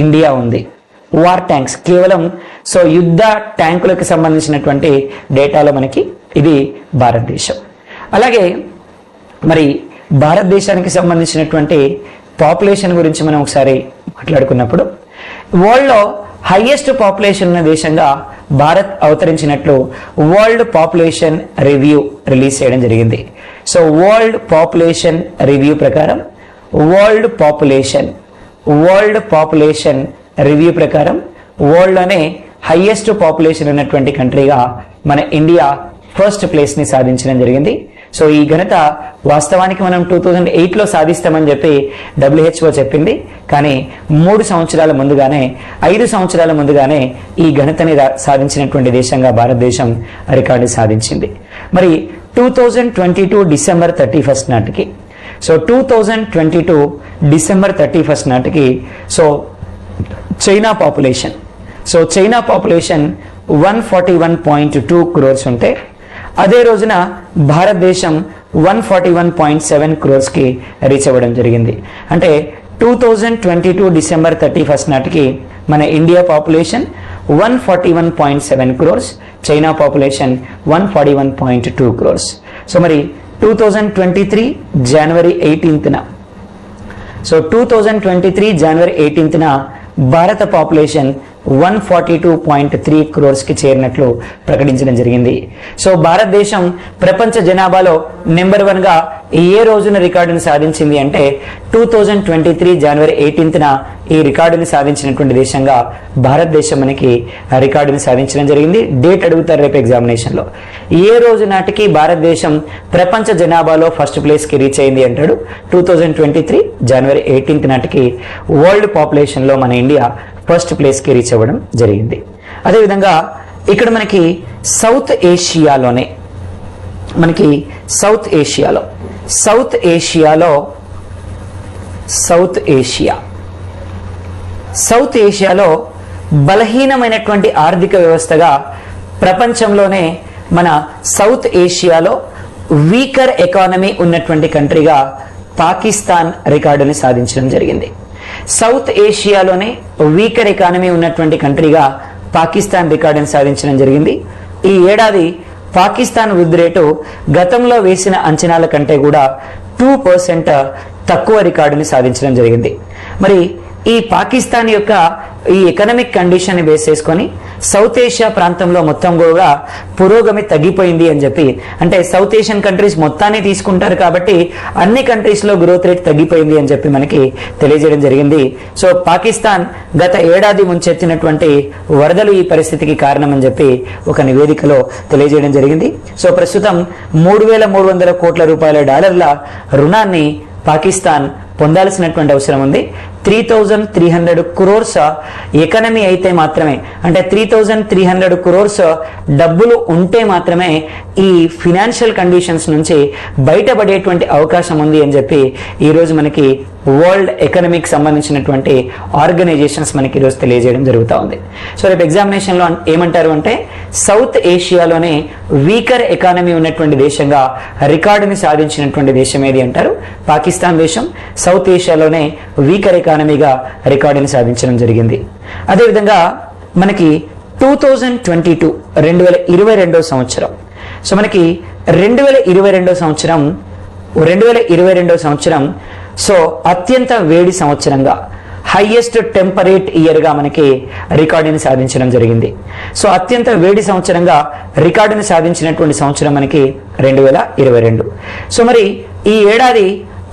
ఇండియా ఉంది. వార్ ట్యాంక్స్ కేవలం సో యుద్ధ ట్యాంకులకు సంబంధించినటువంటి డేటాలో మనకి ఇది భారతదేశం. అలాగే మరి భారతదేశానికి సంబంధించినటువంటి పాపులేషన్ గురించి మనం ఒకసారి మాట్లాడుకున్నప్పుడు, వరల్డ్ లో హైయెస్ట్ పాపులేషన్ ఉన్న దేశంగా భారత్ అవతరించినట్లు వరల్డ్ పాపులేషన్ రివ్యూ రిలీజ్ చేయడం జరిగింది. సో వరల్డ్ పాపులేషన్ రివ్యూ ప్రకారం, వరల్డ్ పాపులేషన్ రివ్యూ ప్రకారం వరల్డ్ లోనే హైయెస్ట్ పాపులేషన్ ఉన్నటువంటి కంట్రీగా మన ఇండియా 1st ప్లేస్ ని సాధించడం జరిగింది. సో ఈ ఘనత వాస్తవానికి మనం 2008లో సాధిస్తామని చెప్పి WHO చెప్పింది. కానీ 3 సంవత్సరాల ముందుగానే, 5 సంవత్సరాల ముందుగానే ఈ ఘనతని సాధించినటువంటి దేశంగా భారతదేశం రికార్డు సాధించింది. మరి 2022 డిసెంబర్ 31 నాటికి, సో 2022 డిసెంబర్ 31 నాటికి సో చైనా పాపులేషన్ 141.2 crores ఉంటే, అదే రోజున భారతదేశం 141.7 crores కి రీచ్ అవ్వడం జరిగింది. అంటే 2022 డిసెంబర్ 31 నాటికి మన India population 141.7 crores, China population 141.2 crores. So మరి 2023 జనవరి 18న, సో 2023 జనవరి 18న భారత పాపులేషన్ 142.3 crores కి చేరినట్లు ప్రకటించడం జరిగింది. సో భారతదేశం ప్రపంచ జనాభాలో నెంబర్ 1 గా ఏ రోజున రికార్డును సాధించింది అంటే 2023 జనవరి 18న ఈ రికార్డుని సాధించినటువంటి దేశంగా భారతదేశం మనకి రికార్డుని సాధించడం జరిగింది. డేట్ అడుగుతారు రేపు ఎగ్జామినేషన్ లో. ఏ రోజు నాటికి భారతదేశం ప్రపంచ జనాభాలో 1st ప్లేస్ కి రీచ్ అయింది అంటాడు. 2023 జనవరి 18th నాటికి వరల్డ్ పాపులేషన్ లో మన ఇండియా ఫస్ట్ ప్లేస్కి రీచ్ అవ్వడం జరిగింది. అదేవిధంగా ఇక్కడ మనకి సౌత్ ఏషియాలో బలహీనమైనటువంటి ఆర్థిక వ్యవస్థగా ప్రపంచంలోనే మన సౌత్ ఏషియాలో వీకర్ ఎకానమీ ఉన్నటువంటి కంట్రీగా పాకిస్తాన్ రికార్డుని సాధించడం జరిగింది. సౌత్ ఏషియాలోనే వీకర్ ఎకానమీ ఉన్నటువంటి కంట్రీగా పాకిస్తాన్ రికార్డుని సాధించడం జరిగింది. ఈ ఏడాది పాకిస్తాన్ వృద్ధి రేటు గతంలో వేసిన అంచనాల కంటే కూడా 2% తక్కువ రికార్డుని సాధించడం జరిగింది. మరి ఈ పాకిస్తాన్ యొక్క ఈ ఎకనామిక్ కండిషన్ ని బేస్ చేసుకొని సౌత్ ఏషియా ప్రాంతంలో మొత్తం కూడా పురోగమి తగ్గిపోయింది అని చెప్పి, అంటే సౌత్ ఏషియన్ కంట్రీస్ మొత్తాన్ని తీసుకుంటారు కాబట్టి అన్ని కంట్రీస్ లో గ్రోత్ రేట్ తగ్గిపోయింది అని చెప్పి మనకి తెలియజేయడం జరిగింది. సో పాకిస్తాన్ గత ఏడాది ముంచెత్తినటువంటి వరదలు ఈ పరిస్థితికి కారణం అని చెప్పి ఒక నివేదికలో తెలియజేయడం జరిగింది. సో ప్రస్తుతం 3,300 కోట్ల రూపాయల డాలర్ల రుణాన్ని పాకిస్తాన్ పొందాల్సినటువంటి అవసరం ఉంది. 3,300 crores ఎకనమీ అయితే మాత్రమే, అంటే 3,300 crores డబ్బులు ఉంటే మాత్రమే ఈ ఫినాన్షియల్ కండిషన్స్ నుంచి బయటపడేటువంటి అవకాశం ఉంది అని చెప్పి ఈరోజు మనకి వరల్డ్ ఎకనమీకి సంబంధించినటువంటి ఆర్గనైజేషన్స్ మనకి ఈరోజు తెలియజేయడం జరుగుతూ ఉంది. సో రేపు ఎగ్జామినేషన్లో ఏమంటారు అంటే సౌత్ ఏషియాలోనే వీకర్ ఎకానమీ ఉన్నటువంటి దేశంగా రికార్డుని సాధించినటువంటి దేశం ఏది అంటారు? పాకిస్తాన్ దేశం సౌత్ ఏషియాలోనే వీకర్ ఎకానమీగా రికార్డుని సాధించడం జరిగింది. అదేవిధంగా మనకి 2022 సంవత్సరం, సో మనకి 2022 సంవత్సరం సో అత్యంత వేడి సంవత్సరంగా, హైయెస్ట్ టెంపరేట్ ఇయర్ గా మనకి రికార్డుని సాధించడం జరిగింది. సో అత్యంత వేడి సంవత్సరంగా రికార్డుని సాధించినటువంటి సంవత్సరం మనకి 2022. సో మరి ఈ ఏడాది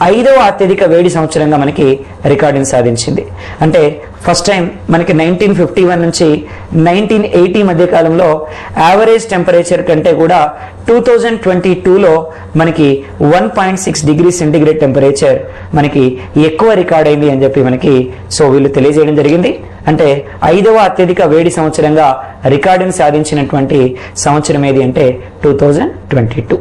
5వ అత్యధిక వేడి సంవత్సరంగా మనకి రికార్డుని సాధించింది. అంటే ఫస్ట్ టైం మనకి 1951 నుంచి 1980 మధ్య కాలంలో యావరేజ్ టెంపరేచర్ కంటే కూడా 2022లో మనకి 1.6 డిగ్రీ సెంటిగ్రేడ్ టెంపరేచర్ మనకి ఎక్కువ రికార్డ్ అయింది అని చెప్పి మనకి సో వీళ్ళు తెలియజేయడం జరిగింది. అంటే 5వ అత్యధిక వేడి సంవత్సరంగా రికార్డుని సాధించినటువంటి సంవత్సరం ఏది అంటే 2022.